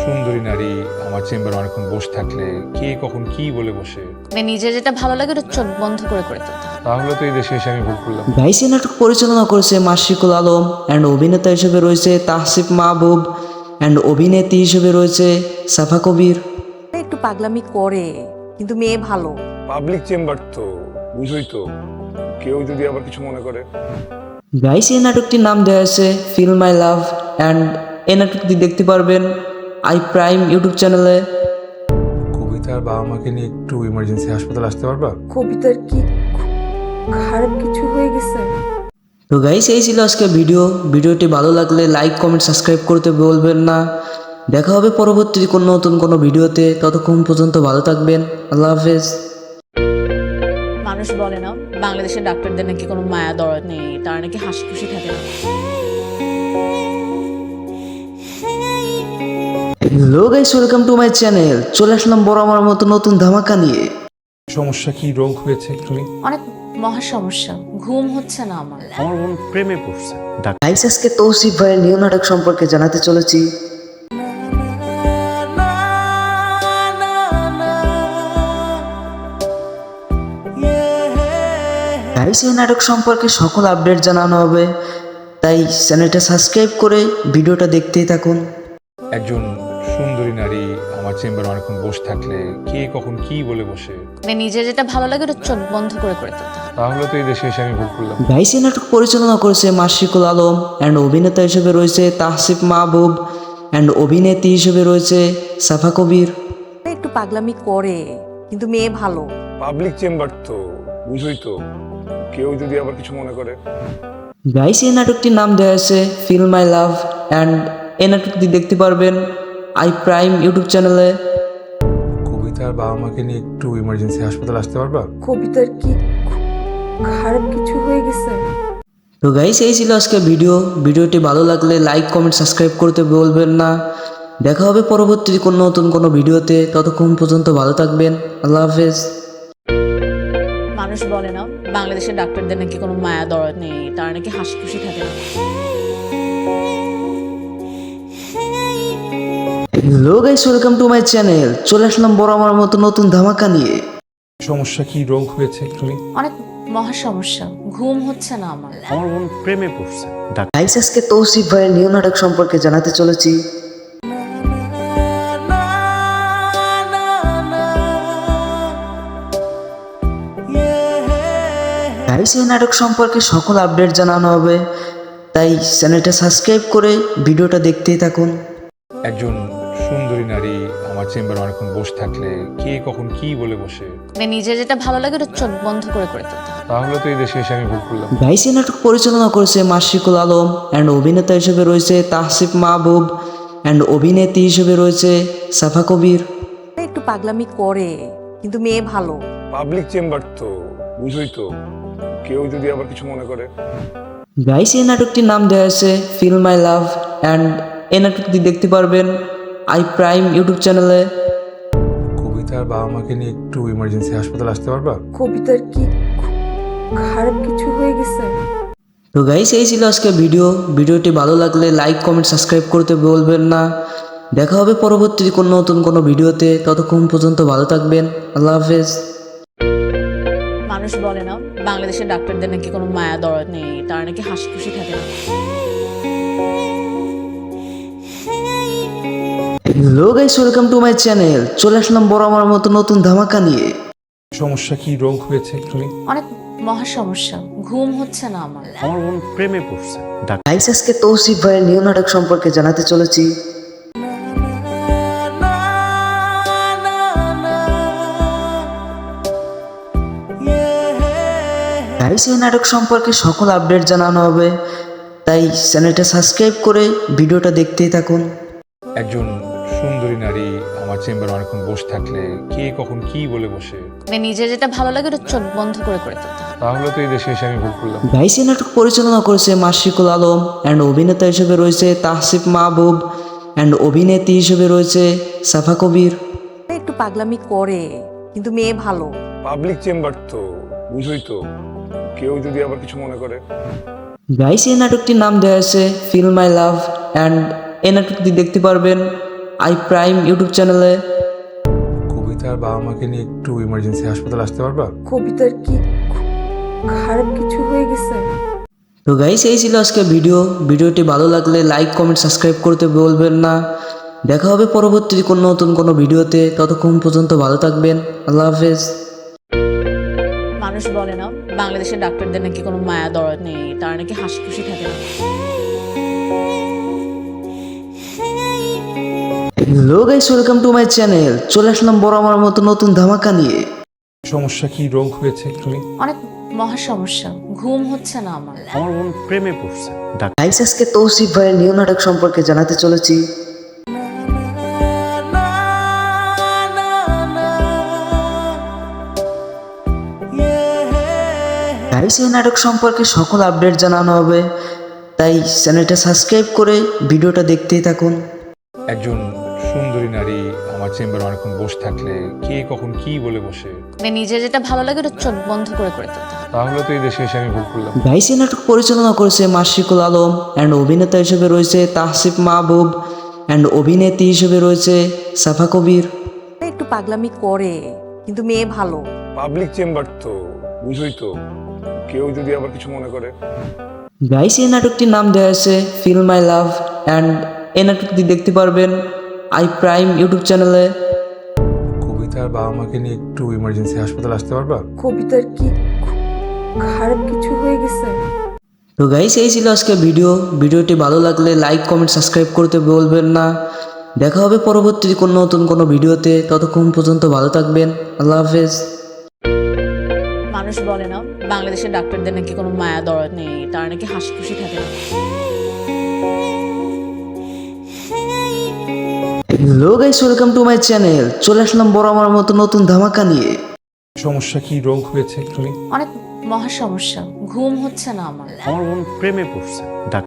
সুন্দরী নারী আমার চেম্বারে অনেকক্ষণ বসে থাকলে কে কখন কি বলে বসে, মানে নিজের যেটা ভালো লাগে ওটা চোখ বন্ধ করে করে ফেলতে হবে। তাহলে তো এই দেশে এসে আমি ভুল করলাম। গাইস এই নাটক পরিচালনা করেছে মাশরিকুল আলম অ্যান্ড অভিনেতা হিসেবে রয়েছে তাহসিফ মাহবুব অ্যান্ড অভিনেত্রী হিসেবে রয়েছে সাফা কবির। একটু পাগলামি করে, কিন্তু মেয়ে ভালো। পাবলিক চেম্বার তো বুঝই তো, কেউ যদি আবার কিছু মনে করে। গাইস এই নাটকটির নাম দেওয়া আছে ফিল মাই লাভ অ্যান্ড এই নাটকটি দেখতে পারবেন আই প্রাইম ইউটিউব চ্যানেলে। কবিতার বাবা মাকে নিয়ে একটু ইমার্জেন্সি হাসপাতাল আসতে পারবা? কবিতার কি খারাপ কিছু হয়ে গেছে? তো গাইস এই ছিল আজকে ভিডিওটি ভালো লাগলে লাইক কমেন্ট সাবস্ক্রাইব করতে বলবেন না। দেখা হবে পরবর্তী নতুন কোনো ভিডিওতে, ততক্ষণ পর্যন্ত ভালো থাকবেন। আল্লাহ হাফেজ। মানুষ বলে না বাংলাদেশের ডাক্তারদের নাকি কোনো মায়া দরদ নেই, তারা নাকি হাসি খুশি থাকে না। Hello guys, welcome to my channel. চলে আসলাম বড় আমার মতো নতুন ধামাকা নিয়ে। সমস্যা কি, রোগ হয়েছে একটুখানি? অনেক মহা সমস্যা, ঘুম হচ্ছে না আমার। আমার বোন প্রেমে পড়ছে। গাইস আজকে তৌসিফ ভাইয়ের নিউ নাটক সম্পর্কে জানাতে চলেছি। গাইস এই নাটক সম্পর্কে সকল আপডেট জানানো হবে, তাই চ্যানেলটা সাবস্ক্রাইব করে ভিডিওটা দেখতেই থাকুন। একজন সুন্দরী নারী আমার চেম্বারে অনেকক্ষণ বসে থাকলে কে কখন কি বলে বসে, মানে নিজের যেটা ভালো লাগে ওটা চোখ বন্ধ করে করে ফেলতে হবে। তাহলে তো এই দেশে এসে আমি ভুল করলাম। গাইস এই নাটক পরিচালনা করেছে মাশরিকুল আলম অ্যান্ড অভিনেতা হিসেবে রয়েছে তাহসিফ মাহবুব অ্যান্ড অভিনেত্রী হিসেবে রয়েছে সাফা কবির। একটু পাগলামি করে, কিন্তু মেয়ে ভালো। পাবলিক চেম্বার তো বুঝই তো, কেউ যদি আবার কিছু মনে করে। গাইস এই নাটকটির নাম দেওয়া আছে ফিল মাই লাভ অ্যান্ড এই নাটকটি দেখতে পারবেন আই প্রাইম ইউটিউব চ্যানেলে। কবিতার বাবা মাকে নিয়ে একটু ইমার্জেন্সি হাসপাতাল আসতে পারবা? কবিতার কি খারাপ কিছু হয়ে গেছে? তো গাইস এই ছিল আজকে ভিডিওটি ভালো লাগলে লাইক কমেন্ট সাবস্ক্রাইব করতে বলবেন না। দেখা হবে পরবর্তী নতুন কোনো ভিডিওতে, ততক্ষণ পর্যন্ত ভালো থাকবেন। আল্লাহ হাফেজ। মানুষ বলে না বাংলাদেশের ডাক্তারদের নাকি কোনো মায়া দরদ নেই, তারা নাকি হাসি খুশি থাকে না। Hello guys, welcome to my channel. চলে আসলাম বড় আমার মতো নতুন ধামাকা নিয়ে। সমস্যা কি, রোগ হয়েছে একটুখানি? অনেক মহা সমস্যা, ঘুম হচ্ছে না আমার। আমার বোন প্রেমে পড়ছে। গাইস আজকে তৌসিফ ভাইয়ের নিউ নাটক সম্পর্কে জানাতে চলেছি। গাইস এই নাটক সম্পর্কে সকল আপডেট জানানো হবে, তাই চ্যানেলটা সাবস্ক্রাইব করে ভিডিওটা দেখতেই থাকুন। একজন সুন্দরী নারী আমার চেম্বারে অনেকক্ষণ বসে থাকলে কে কখন কি বলে বসে, মানে নিজের যেটা ভালো লাগে ওটা চোখ বন্ধ করে করে ফেলতে হবে। তাহলে তো এই দেশে এসে আমি ভুল করলাম। গাইস এই নাটক পরিচালনা করেছে মাশরিকুল আলম অ্যান্ড অভিনেতা হিসেবে রয়েছে তাহসিফ মাহবুব অ্যান্ড অভিনেত্রী হিসেবে রয়েছে সাফা কবির। একটু পাগলামি করে, কিন্তু মেয়ে ভালো। পাবলিক চেম্বার তো বুঝোই তো, কেউ যদি আবার কিছু মনে করে। গাইস এই নাটকটির নাম দেওয়া আছে ফিল মাই লাভ অ্যান্ড এই নাটকটি দেখতে পারবেন আই প্রাইম ইউটিউব চ্যানেলে। কবিতার বাবা মাকে নিয়ে একটু ইমার্জেন্সি হাসপাতাল আসতে পারবা? কবিতার কি খারাপ কিছু হয়ে গেছে? তো গাইস এই ছিল আজকে ভিডিওটি ভালো লাগলে লাইক কমেন্ট সাবস্ক্রাইব করতে বলবেন না। দেখা হবে পরবর্তী কোনো নতুন কোনো ভিডিওতে, ততক্ষণ পর্যন্ত ভালো থাকবেন। আল্লাহ হাফেজ। মানুষ বলে না বাংলাদেশের ডাক্তারদের নাকি কোনো মায়া দরদ নেই, তারা নাকি হাসি খুশি থাকে না। Hello guys, welcome to my channel. চলে আসলাম বড় আমার মতো নতুন ধামাকা নিয়ে। সমস্যা কি, রোগ হয়েছে একটুখানি? অনেক মহা সমস্যা, ঘুম হচ্ছে না আমার। আমার বোন প্রেমে পড়ছে। গাইস আজকে তৌসিফ ভাইয়ের নিউ নাটক সম্পর্কে জানাতে চলেছি। গাইস এই নাটক সম্পর্কে সকল আপডেট জানানো হবে, তাই চ্যানেলটা সাবস্ক্রাইব করে ভিডিওটা দেখতেই থাকুন। একজন সুন্দরী নারী আমার চেম্বারে অনেকক্ষণ বসে থাকলে কে কখন কি বলে বসে, মানে নিজে যেটা ভালো লাগে ওটা চোখ বন্ধ করে করে ফেলতে হবে। তাহলে তো এই দেশে এসে আমি ভুল করলাম। গাইস এই নাটক পরিচালনা করেছে মাশরিকুল আলম অ্যান্ড অভিনেতা হিসেবে রয়েছে তাহসিফ মাহবুব অ্যান্ড অভিনেত্রী হিসেবে রয়েছে সাফা কবির। একটু পাগলামি করে, কিন্তু মেয়ে ভালো। পাবলিক চেম্বার তো, বুঝোই তো, কেউ যদি আবার কিছু মনে করে। গাইস এই নাটকটির নাম দেওয়া আছে ফিল মাই লাভ অ্যান্ড এই নাটকটি দেখতে পারবেন আই প্রাইম ইউটিউব চ্যানেলে। কবিতার বাবা মাকে নিয়ে একটু ইমার্জেন্সি হাসপাতাল আসতে পারবা? কবিতার কি খারাপ কিছু হয়ে গেছে? তো গাইস এই ছিল আজকে ভিডিওটি ভালো লাগলে লাইক কমেন্ট সাবস্ক্রাইব করতে বলবেন না। দেখা হবে পরবর্তী কোনো নতুন কোনো ভিডিওতে, ততক্ষণ পর্যন্ত ভালো থাকবেন। আল্লাহ হাফেজ। মানুষ বলে না বাংলাদেশের ডাক্তারদের নাকি কোনো মায়া দরদ নেই, তারা নাকি হাসি খুশি থাকে না। Hello guys, welcome to my channel. চলে আসলাম বড় আমার মতো নতুন ধামাকা নিয়ে। সমস্যা কি, রোগ হয়েছে একটুখানি? অনেক মহা সমস্যা, ঘুম হচ্ছে না আমার। আমার বোন প্রেমে পড়ছে। গাইস আজকে তৌসিফ ভাইয়ের নিউ নাটক সম্পর্কে জানাতে চলেছি। গাইস এই নাটক সম্পর্কে সকল আপডেট জানানো হবে, তাই চ্যানেলটা সাবস্ক্রাইব করে ভিডিওটা দেখতেই থাকুন। একজন সুন্দরী নারী আমার চেম্বারে অনেকক্ষণ বসে থাকলে কে কখন কি বলে বসে, মানে নিজে যেটা ভালো লাগে ওটা চোখ বন্ধ করে করে ফেলতে হবে। তাহলে তো এই দেশে এসে আমি ভুল করলাম। গাইস এই নাটক পরিচালনা করেছে মাশরিকুল আলম অ্যান্ড অভিনেতা হিসেবে রয়েছে তাহসিফ মাহবুব অ্যান্ড অভিনেত্রী হিসেবে রয়েছে সাফা কবির। একটু পাগলামি করে, কিন্তু মেয়ে ভালো। পাবলিক চেম্বার তো, বুঝোই তো, কেউ যদি আবার কিছু মনে করে। গাইস এই নাটকটির নাম দেওয়া আছে ফিল মাই লাভ অ্যান্ড এই নাটকটি দেখতে পারবেন আই প্রাইম ইউটিউব চ্যানেলে। কবিতার বাবা মাকে নিয়ে একটু ইমার্জেন্সি হাসপাতাল আসতে পারবা? কবিতার কি খারাপ কিছু হয়ে গেছে? তো গাইস এই ছিল আজকে ভিডিওটি ভালো লাগলে লাইক কমেন্ট সাবস্ক্রাইব করতে বলবেন না। দেখা হবে পরবর্তী কোনো নতুন কোনো ভিডিওতে, ততক্ষণ পর্যন্ত ভালো থাকবেন। আল্লাহ হাফেজ। মানুষ বলে না বাংলাদেশের ডাক্তারদের নাকি কোনো মায়া দরদ নেই, তারা নাকি হাসি খুশি থাকে না। Hello guys, welcome to my channel. চলে আসলাম বড় আমার মতো নতুন ধামাকা নিয়ে। সমস্যা কি, রোগ হয়েছে একটুখানি? অনেক মহা সমস্যা, ঘুম হচ্ছে না আমার। আমার বোন প্রেমে পড়ছে।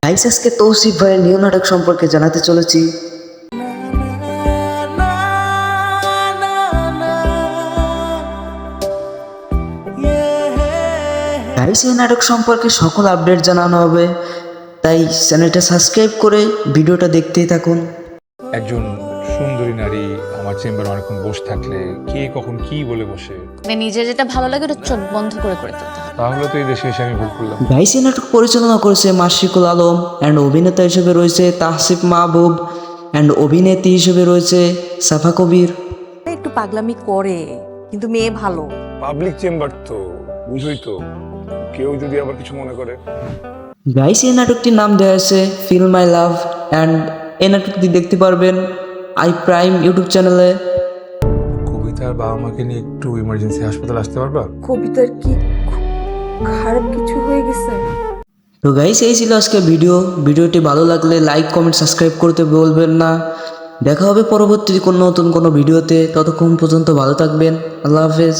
গাইস আজকে তৌসিফ ভাইয়ের নিউ নাটক সম্পর্কে জানাতে চলেছি। গাইস এই নাটক সম্পর্কে সকল আপডেট জানানো হবে, তাই চ্যানেলটা সাবস্ক্রাইব করে ভিডিওটা দেখতেই থাকুন। একজন সুন্দরী নারী আমার চেম্বারে অনেকক্ষণ বসে থাকলে কে কখন কি বলে বসে, মানে নিজে যেটা ভালো লাগে ওটা চোখ বন্ধ করে করে ফেলতে হবে। তাহলে তো এই দেশে এসে আমি ভুল করলাম। গাইস এই নাটক পরিচালনা করেছে মাশরিকুল আলম অ্যান্ড অভিনেতা হিসেবে রয়েছে তাহসিফ মাহবুব অ্যান্ড অভিনেত্রী হিসেবে রয়েছে সাফা কবির। একটু পাগলামি করে, কিন্তু মেয়ে ভালো। পাবলিক চেম্বার তো, বুঝোই তো, কেউ যদি আবার কিছু মনে করে। গাইস এই নাটকটির নাম দেওয়া আছে ফিল মাই লাভ অ্যান্ড এই নাটকটি দেখতে পারবেন আই প্রাইম ইউটিউব চ্যানেলে। কবিতার বাবা মাকে নিয়ে একটু ইমার্জেন্সি হাসপাতাল আসতে পারবা? কবিতার কি খারাপ কিছু হয়ে গেছে? তো গাইস এই ছিল আজকে ভিডিওটি ভালো লাগলে লাইক কমেন্ট সাবস্ক্রাইব করতে বলবেন না। দেখা হবে পরবর্তী কোনো নতুন কোনো ভিডিওতে, ততক্ষণ পর্যন্ত ভালো থাকবেন। আল্লাহ হাফেজ।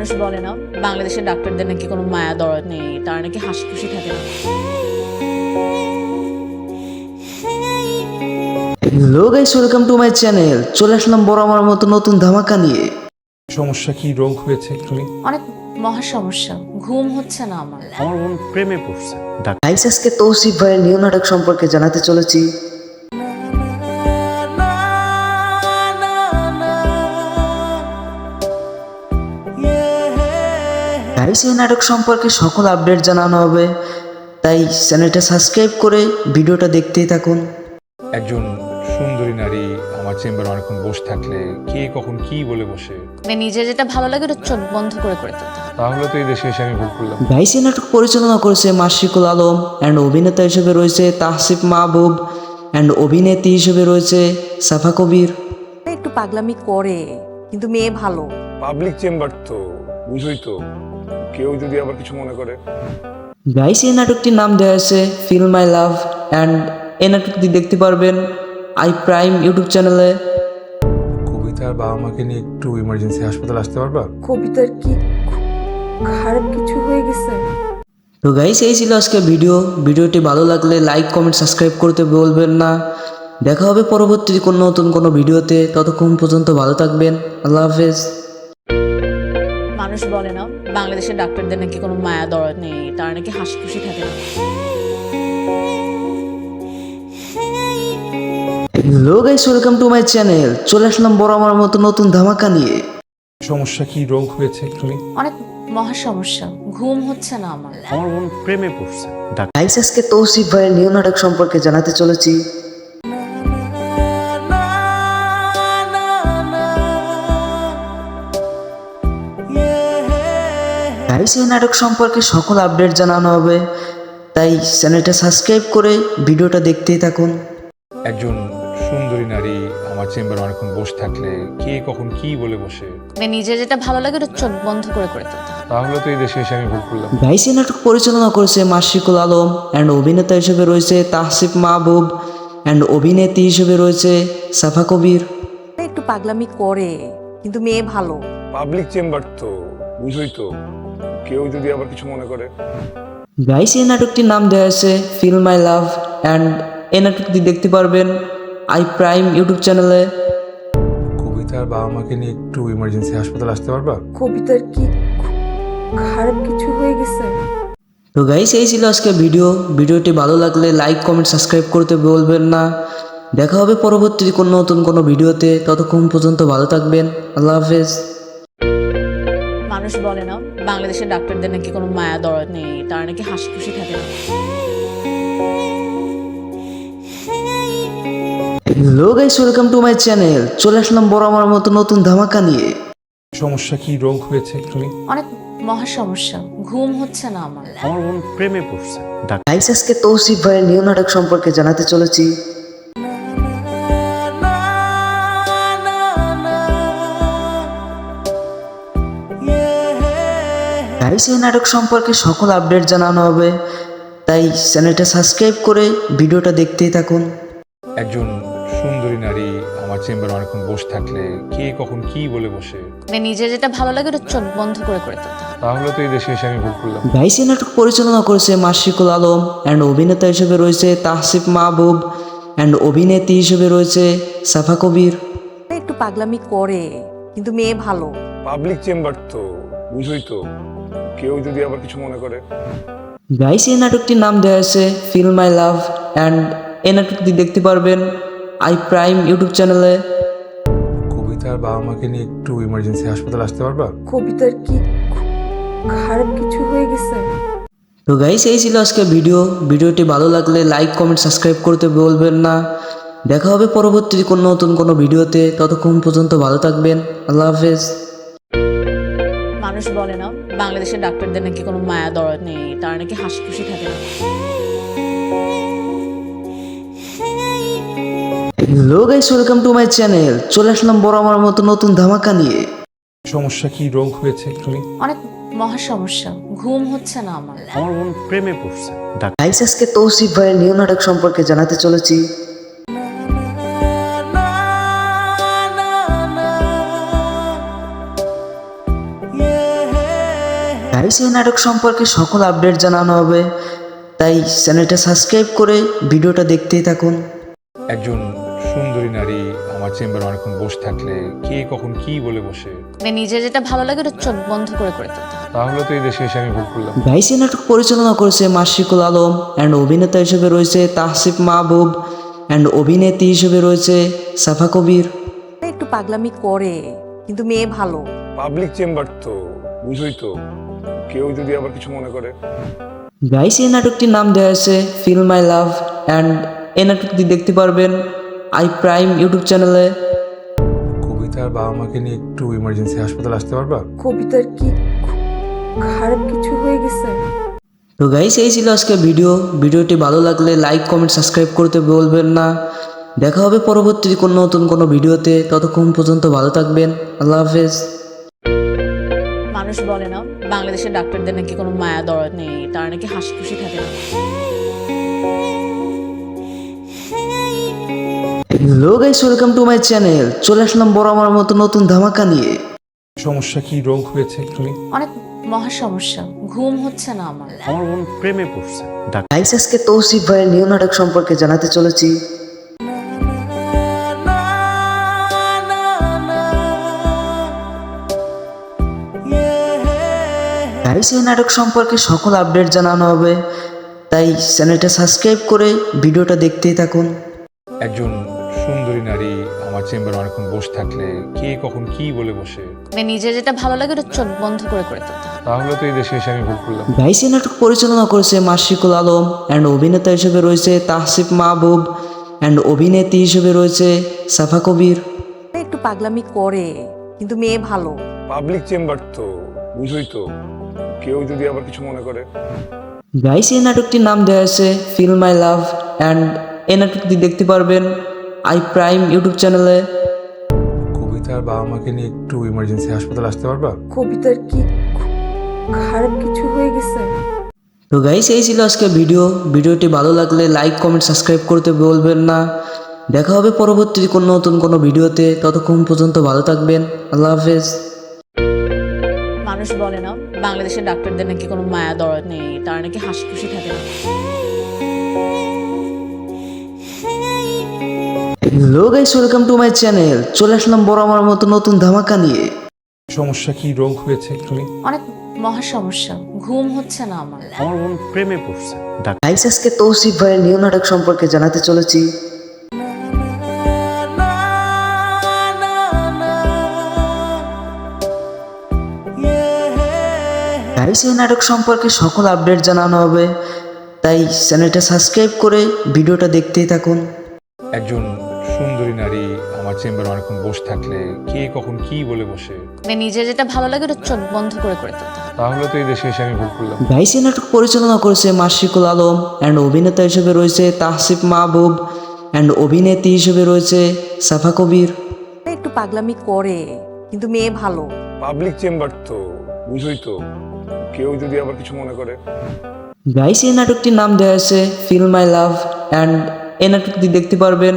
মানুষ বলে না বাংলাদেশের ডাক্তারদের নাকি কোনো মায়া দরদ নেই, তারা নাকি হাসি খুশি থাকে না। Hello guys, welcome to my channel. চলে আসলাম বড় আমার মতো নতুন ধামাকা নিয়ে। সমস্যা কি, রোগ হয়েছে অ্যাকচুয়ালি? অনেক মহা সমস্যা, ঘুম হচ্ছে না আমার। আমার বোন প্রেমে পড়ছে। গাইস, আজকে তৌসিফ ভাইয়ের নিউ নাটক সম্পর্কে জানাতে চলেছি। গাইস, এই নাটক সম্পর্কে সকল আপডেট জানানো হবে, তাই চ্যানেলটা সাবস্ক্রাইব করে ভিডিওটা দেখতেই থাকুন। একজন সুন্দরী নারী আমার চেম্বারে অনেকক্ষণ বসে থাকলে কে কখন কি বলে বসে, মানে নিজে যেটা ভালো লাগে ওটা চোখ বন্ধ করে করে ফেলতে হবে। তাহলে তো এই দেশে এসে আমি ভুল করলাম। গাইস, এই নাটক পরিচালনা করেছে মাশরিকুল আলম অ্যান্ড অভিনেতা হিসেবে রয়েছে তাহসিফ মাহবুব অ্যান্ড অভিনেত্রী হিসেবে রয়েছে সাফা কবির। একটু পাগলামি করে, কিন্তু মেয়ে ভালো। পাবলিক চেম্বার তো বুঝই তো, কেউ যদি আবার কিছু মনে করে। গাইস, এই নাটকটির নাম দেওয়া হয়েছে ফিল মাই লাভ অ্যান্ড এই নাটকটি দেখতে পারবেন আই প্রাইম ইউটিউব চ্যানেলে। কবিতার বাবা মাকে নিয়ে একটু ইমার্জেন্সি হাসপাতাল আসতে পারবা? কবিতার কি খারাপ কিছু হয়ে গেছে? তো গাইস, এই ছিল আজকে ভিডিওটি ভালো লাগলে লাইক কমেন্ট সাবস্ক্রাইব করতে বলবেন না। দেখা হবে পরবর্তী নতুন কোনো ভিডিওতে। ততক্ষণ পর্যন্ত ভালো থাকবেন। আল্লাহ হাফেজ। মানুষ বলে না বাংলাদেশের ডাক্তারদের নাকি কোনো মায়া দরদ নেই, তারা নাকি হাসি খুশি থাকে না। Hello guys, welcome to my channel. চলে আসলাম বড় আমার মতো নতুন ধামাকা নিয়ে। সমস্যা কি, রোগ হয়েছে অ্যাকচুয়ালি? অনেক মহা সমস্যা, ঘুম হচ্ছে না আমার। আমার বোন প্রেমে পড়ছে। গাইস, আজকে তৌসিফ ভাইয়ের নিউ নাটক সম্পর্কে জানাতে চলেছি। গাইস, এই নাটক সম্পর্কে সকল আপডেট জানানো হবে, তাই চ্যানেলটা সাবস্ক্রাইব করে ভিডিওটা দেখতেই থাকুন। একজন সুন্দরী নারী আমার চেম্বারে অনেকক্ষণ বসে থাকলে কে কখন কি বলে বসে, মানে নিজে যেটা ভালো লাগে ওটা চোখ বন্ধ করে করে ফেলতে হবে। তাহলে তো এই দেশে এসে আমি ভুল করলাম। গাইস, এই নাটক পরিচালনা করেছে মাশরিকুল আলম অ্যান্ড অভিনেতা হিসেবে রয়েছে তাহসিফ মাহবুব অ্যান্ড অভিনেত্রী হিসেবে রয়েছে সাফা কবির। একটু পাগলামি করে, কিন্তু মেয়ে ভালো। পাবলিক চেম্বার তো বুঝই তো, কেউ যদি আবার কিছু মনে করে। গাইস, এই নাটকটির নাম দেওয়া হয়েছে ফিল মাই লাভ অ্যান্ড এই নাটকটি দেখতে পারবেন আই প্রাইম ইউটিউব চ্যানেলে। কবিতার বাবা মাকে নিয়ে একটু ইমার্জেন্সি হাসপাতাল আসতে পারবা? কবিতার কি খারাপ কিছু হয়ে গেছে? তো গাইস, এই ছিল আজকে ভিডিওটি ভালো লাগলে লাইক কমেন্ট সাবস্ক্রাইব করতে বলবেন না। দেখা হবে পরবর্তী নতুন কোনো ভিডিওতে। ততক্ষণ পর্যন্ত ভালো থাকবেন। আল্লাহ হাফেজ। মানুষ বলে না বাংলাদেশের ডাক্তারদের নাকি কোনো মায়া দরদ নেই, তারা নাকি হাসি খুশি থাকে না। Hello guys, welcome to my channel. চলে আসলাম বড় আমার মতো নতুন ধামাকা নিয়ে। সমস্যা কি, রোগ হয়েছে অ্যাকচুয়ালি? অনেক মহা সমস্যা, ঘুম হচ্ছে না আমার। আমার বোন প্রেমে পড়ছে। গাইস, আজকে তৌসিফ ভাইয়ের নিউ নাটক সম্পর্কে জানাতে চলেছি। গাইস, এই নাটক সম্পর্কে সকল আপডেট জানানো হবে, তাই চ্যানেলটা সাবস্ক্রাইব করে ভিডিওটা দেখতেই থাকুন। একজন সুন্দরী নারী আমার চেম্বারে অনেকক্ষণ বসে থাকলে কে কখন কি বলে বসে, মানে নিজে যেটা ভালো লাগে ওটা চোখ বন্ধ করে করে ফেলতে হবে। তাহলে তো এই দেশে এসে আমি ভুল করলাম। গাইস, এই নাটক পরিচালনা করেছে মাশরিকুল আলম অ্যান্ড অভিনেতা হিসেবে রয়েছে তাহসিফ মাহবুব অ্যান্ড অভিনেত্রী হিসেবে রয়েছে সাফা কবির। একটু পাগলামি করে, কিন্তু মেয়ে ভালো। পাবলিক চেম্বার তো বুঝই তো, কেউ যদি আবার কিছু মনে করে। গাইস, এই নাটকটির নাম দেওয়া হয়েছে ফিল মাই লাভ অ্যান্ড এই নাটকটি দেখতে পারবেন আই প্রাইম ইউটিউব চ্যানেলে। কবিতার বাবা মাকে নিয়ে একটু ইমার্জেন্সি হাসপাতাল আসতে পারবা? কবিতার কি খারাপ কিছু হয়ে গেছে? তো গাইস, এই ছিল আজকে ভিডিওটি ভালো লাগলে লাইক কমেন্ট সাবস্ক্রাইব করতে বলবেন না। দেখা হবে পরবর্তী নতুন কোনো ভিডিওতে। ততক্ষণ পর্যন্ত ভালো থাকবেন। আল্লাহ হাফেজ। মানুষ বলে না বাংলাদেশের ডাক্তারদের নাকি কোনো মায়া দরদ নেই, তারা নাকি হাসি খুশি থাকে না। Hello guys, welcome to my channel. চলে আসলাম বড় আমার মতো নতুন ধামাকা নিয়ে। সমস্যা কি, রোগ হয়েছে অ্যাকচুয়ালি? অনেক মহা সমস্যা, ঘুম হচ্ছে না আমার। আমার বোন প্রেমে পড়ছে। গাইস, আজকে তৌসিফ ভাইয়ের নিউ নাটক সম্পর্কে জানাতে চলেছি। গাইস এই নাটক সম্পর্কে সকল আপডেট জানানো হবে, তাই চ্যানেলটা সাবস্ক্রাইব করে ভিডিওটা দেখতেই থাকুন। একজন সুন্দরী নারী আমার চেম্বারে অনেকক্ষণ বসে থাকলে কে কখন কি বলে বসে, মানে নিজের যেটা ভালো লাগে ওটা চোখ বন্ধ করে করে ফেলতে হবে। তাহলে তো এই দেশে এসে আমি ভুল করলাম। গাইস এই নাটক পরিচালনা করেছে মাশরিকুল আলম অ্যান্ড অভিনেতা হিসেবে রয়েছে তাহসিফ মাহবুব অ্যান্ড অভিনেত্রী হিসেবে রয়েছে সাফা কবির। একটু পাগলামি করে, কিন্তু মেয়ে ভালো। পাবলিক চেম্বার তো বুঝই তো, কেউ যদি আবার কিছু মনে করে। গাইস এই নাটকটির নাম দেওয়া হয়েছে ফিল মাই লাভ অ্যান্ড এই নাটকটি দেখতে পারবেন আই প্রাইম ইউটিউব চ্যানেলে। কবিতার বাবা মাকে নিয়ে একটু ইমার্জেন্সি হাসপাতাল আসতে পারবা? কবিতার কি খারাপ কিছু হয়ে গেছে? তো গাইস এই ছিল আজকে ভিডিওটি ভালো লাগলে লাইক কমেন্ট সাবস্ক্রাইব করতে বলবেন না। দেখা হবে পরবর্তী নতুন কোনো ভিডিওতে, ততক্ষণ পর্যন্ত ভালো থাকবেন। আল্লাহ হাফেজ। মানুষ বলে না বাংলাদেশের ডাক্তারদের নাকি কোনো মায়া দরদ নেই, তারা নাকি হাসি খুশি থাকে না। Hello guys, welcome to my channel. চলে আসলাম বড় আমার মতো নতুন ধামাকা নিয়ে। সমস্যা কি, রোগ হয়েছে তুমি? অনেক মহা সমস্যা, ঘুম হচ্ছে না আমার। আমার বোন প্রেমে পড়ছে। গাইস আজকে তৌসিফ ভাইয়ের নিউ নাটক সম্পর্কে জানাতে চলেছি। গাইস এই নাটক সম্পর্কে সকল আপডেট জানানো হবে, তাই চ্যানেলটা সাবস্ক্রাইব করে ভিডিওটা দেখতেই থাকুন। একজন সুন্দরী নারী আমার চেম্বারে অনেকক্ষণ বসে থাকলে কে কখন কি বলে বসে, মানে নিজের যেটা ভালো লাগে ওটা চোখ বন্ধ করে করে ফেলতে হবে। তাহলে তো এই দেশে এসে আমি ভুল করলাম। গাইস এই নাটক পরিচালনা করেছে মাশরিকুল আলম অ্যান্ড অভিনেতা হিসেবে রয়েছে তাহসিফ মাহবুব অ্যান্ড অভিনেত্রী হিসেবে রয়েছে সাফা কবির। একটু পাগলামি করে, কিন্তু মেয়ে ভালো। পাবলিক চেম্বার তো বুঝই তো, কেউ যদি আবার কিছু মনে করে। গাইস এই নাটকটির নাম দেওয়া হয়েছে ফিল মাই লাভ অ্যান্ড এই নাটকটি দেখতে পারবেন আই প্রাইম ইউটিউব চ্যানেলে। কবিতার বাবা মাকে নিয়ে একটু ইমার্জেন্সি হাসপাতাল আসতে পারবা? কবিতার কি খারাপ কিছু হয়ে গেছে? তো গাইস এই ছিল আজকে ভিডিওটি ভালো লাগলে লাইক কমেন্ট সাবস্ক্রাইব করতে বলবেন না। দেখা হবে পরবর্তী নতুন কোনো ভিডিওতে, ততক্ষণ পর্যন্ত ভালো থাকবেন। আল্লাহ হাফেজ। মানুষ বলে না বাংলাদেশের ডাক্তারদের নাকি কোনো মায়া দরদ নেই, তারা নাকি হাসি খুশি থাকে না। Hello guys, welcome to my channel. চলে আসলাম বড় আমার মতো নতুন ধামাকা নিয়ে। সমস্যা কি, রোগ হয়েছে তুমি? অনেক মহা সমস্যা, ঘুম হচ্ছে না আমার। আমার বোন প্রেমে পড়ছে। গাইস আজকে তৌসিফ ভাইয়ের নিউ নাটক সম্পর্কে জানাতে চলেছি। গাইস এই নাটক সম্পর্কে সকল আপডেট জানানো হবে, তাই চ্যানেলটা সাবস্ক্রাইব করে ভিডিওটা দেখতেই থাকুন। একজন সুন্দরী নারী আমার চেম্বারে অনেকক্ষণ বসে থাকলে কে কখন কি বলে বসে, মানে নিজের যেটা ভালো লাগে ওটা চোখ বন্ধ করে করে ফেলতে হবে। তাহলে তো এই দেশে এসে আমি ভুল করলাম। গাইস এই নাটক পরিচালনা করেছে মাশরিকুল আলম অ্যান্ড অভিনেতা হিসেবে রয়েছে তাহসিফ মাহবুব অ্যান্ড অভিনেত্রী হিসেবে রয়েছে সাফা কবির। একটু পাগলামি করে, কিন্তু মেয়ে ভালো। পাবলিক চেম্বার তো বুঝই তো, কেউ যদি আবার কিছু মনে করে। গাইস এই নাটকটির নাম দেওয়া হয়েছে ফিল মাই লাভ অ্যান্ড এই নাটকটি দেখতে পারবেন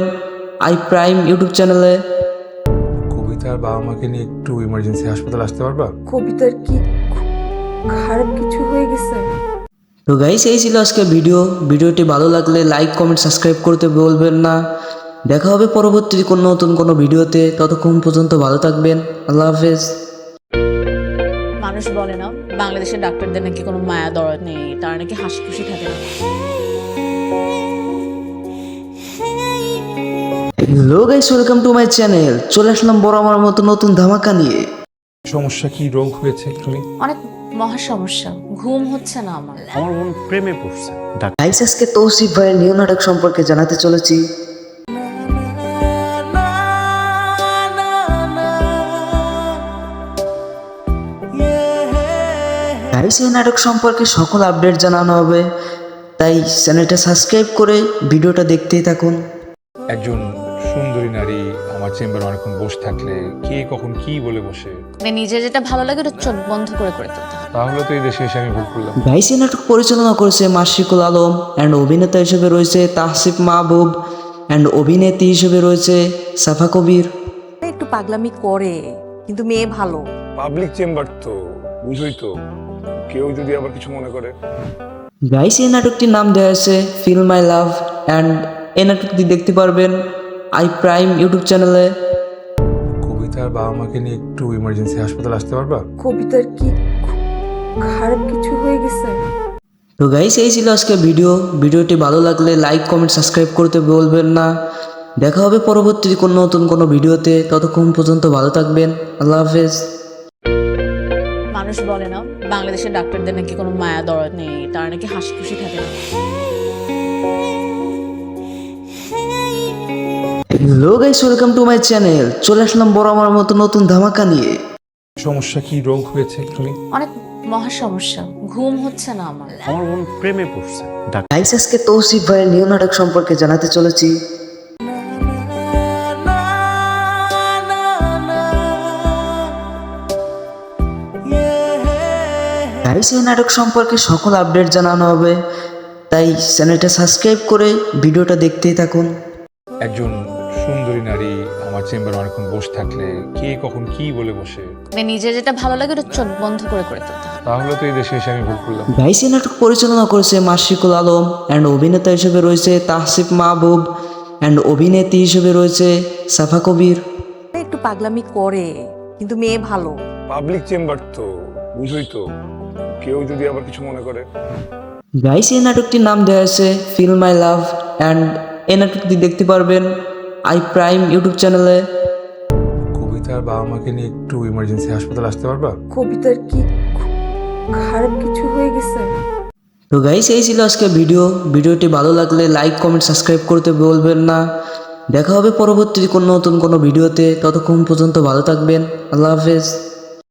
আই প্রাইম ইউটিউব চ্যানেলে। কবিতার বাবা মাকে নিয়ে একটু ইমার্জেন্সি হাসপাতাল আসতে পারবা? কবিতার কি খারাপ কিছু হয়ে গেছে? তো গাইস এই ছিল আজকে ভিডিওটি ভালো লাগলে লাইক কমেন্ট সাবস্ক্রাইব করতে বলবেন না। দেখা হবে পরবর্তী নতুন কোনো ভিডিওতে, ততক্ষণ পর্যন্ত ভালো থাকবেন। আল্লাহ হাফেজ। মানুষ বলে না বাংলাদেশের ডাক্তারদের নাকি কোনো মায়া দরদ নেই, তারা নাকি হাসি খুশি থাকে না। Hello guys, welcome to my channel. চলে আসলাম বড় আমার মতো নতুন ধামাকা নিয়ে। সমস্যা কি, রোগ হয়েছে তুমি? অনেক মহা সমস্যা, ঘুম হচ্ছে না আমার। আমার বোন প্রেমে পড়ছে। গাইস আজকে তৌসিফ ভাইয়ের নিউ নাটক সম্পর্কে জানাতে চলেছি। গাইস এই নাটক সম্পর্কে সকল আপডেট জানানো হবে, তাই চ্যানেলটা সাবস্ক্রাইব করে ভিডিওটা দেখতেই থাকুন। একজন সুন্দরী নারী আমার চেম্বারে অনেকক্ষণ বসে থাকলে কে কখন কি বলে বসে, মানে নিজের যেটা ভালো লাগে ওটা চোখ বন্ধ করে করে ফেলতে হবে। তাহলে তো এই দেশে এসে আমি ভুল করলাম। গাইস এই নাটক পরিচালনা করেছে মাশরিকুল আলম অ্যান্ড অভিনেতা হিসেবে রয়েছে তাহসিফ মাহবুব অ্যান্ড অভিনেত্রী হিসেবে রয়েছে সাফা কবির। একটু পাগলামি করে, কিন্তু মেয়ে ভালো। পাবলিক চেম্বার তো বুঝই তো, কেউ যদি আবার কিছু মনে করে। গাইস এই নাটকটির নাম দেওয়া আছে ফিল মাই লাভ অ্যান্ড এই নাটকটি দেখতে পারবেন আই প্রাইম ইউটিউব চ্যানেলে। কবিতার বাবা মাকে নিয়ে একটু ইমার্জেন্সি হাসপাতালে আসতে পারবা? কবিতার কি খারাপ কিছু হয়ে গেছে? তো গাইস এই ছিল আজকে ভিডিওটি ভালো লাগলে লাইক কমেন্ট সাবস্ক্রাইব করতে বলবেন না। দেখা হবে পরবর্তী কোনো নতুন কোনো ভিডিওতে, ততক্ষণ পর্যন্ত ভালো থাকবেন। আল্লাহ হাফেজ। মানুষ বলে না বাংলাদেশের ডাক্তারদের নাকি কোনো মায়া দরদ নেই, তারা নাকি হাসি খুশি থাকে না। Hello guys, welcome to my channel. চলে আসলাম বড় আমার মতো নতুন ধামাকা নিয়ে। সমস্যা কি, রোগ হয়েছে তুমি? অনেক মহা সমস্যা, ঘুম হচ্ছে না আমার। আমার বোন প্রেমে পড়ছে। গাইস আজকে তৌসিফ ভাইয়ের নিউ নাটক সম্পর্কে জানাতে চলেছি। গাইস এই নাটক সম্পর্কে সকল আপডেট জানানো হবে, তাই চ্যানেলটা সাবস্ক্রাইব করে ভিডিওটা দেখতেই থাকুন। একজন সুন্দরী নারী আমার চেম্বারে অনেকক্ষণ বসে থাকলে কে কখন কি বলে বসে, মানে নিজে যেটা ভালো লাগে ওটা চোখ বন্ধ করে করে তুলতে হবে। তাহলে তো এই দেশে এসে আমি ভুল করলাম। গাইস এই নাটক পরিচালনা করেছে মাশরিকুল আলম অ্যান্ড অভিনেতা হিসেবে রয়েছে তাহসিফ মাহবুব অ্যান্ড অভিনেত্রী হিসেবে রয়েছে সাফা কবির। একটু পাগলামি করে, কিন্তু মেয়ে ভালো। পাবলিক চেম্বার তো বুঝোই তো, কেউ যদি আবার কিছু মনে করে। গাইস এই নাটকটির নাম দেওয়া আছে ফিল মাই লাভ অ্যান্ড এই নাটকটি দেখতে পারবেন আই প্রাইম ইউটিউব চ্যানেলে। কবিতার বাবা মাকে নিয়ে একটু ইমার্জেন্সি হাসপাতালে আসতে পারবা? কবিতার কি খারাপ কিছু হয়ে গেছে? তো গাইস এই ছিল আজকে ভিডিওটি ভালো লাগলে লাইক কমেন্ট সাবস্ক্রাইব করতে বলবেন না। দেখা হবে পরবর্তী কোনো নতুন কোনো ভিডিওতে, ততক্ষণ পর্যন্ত ভালো থাকবেন। আল্লাহ হাফেজ।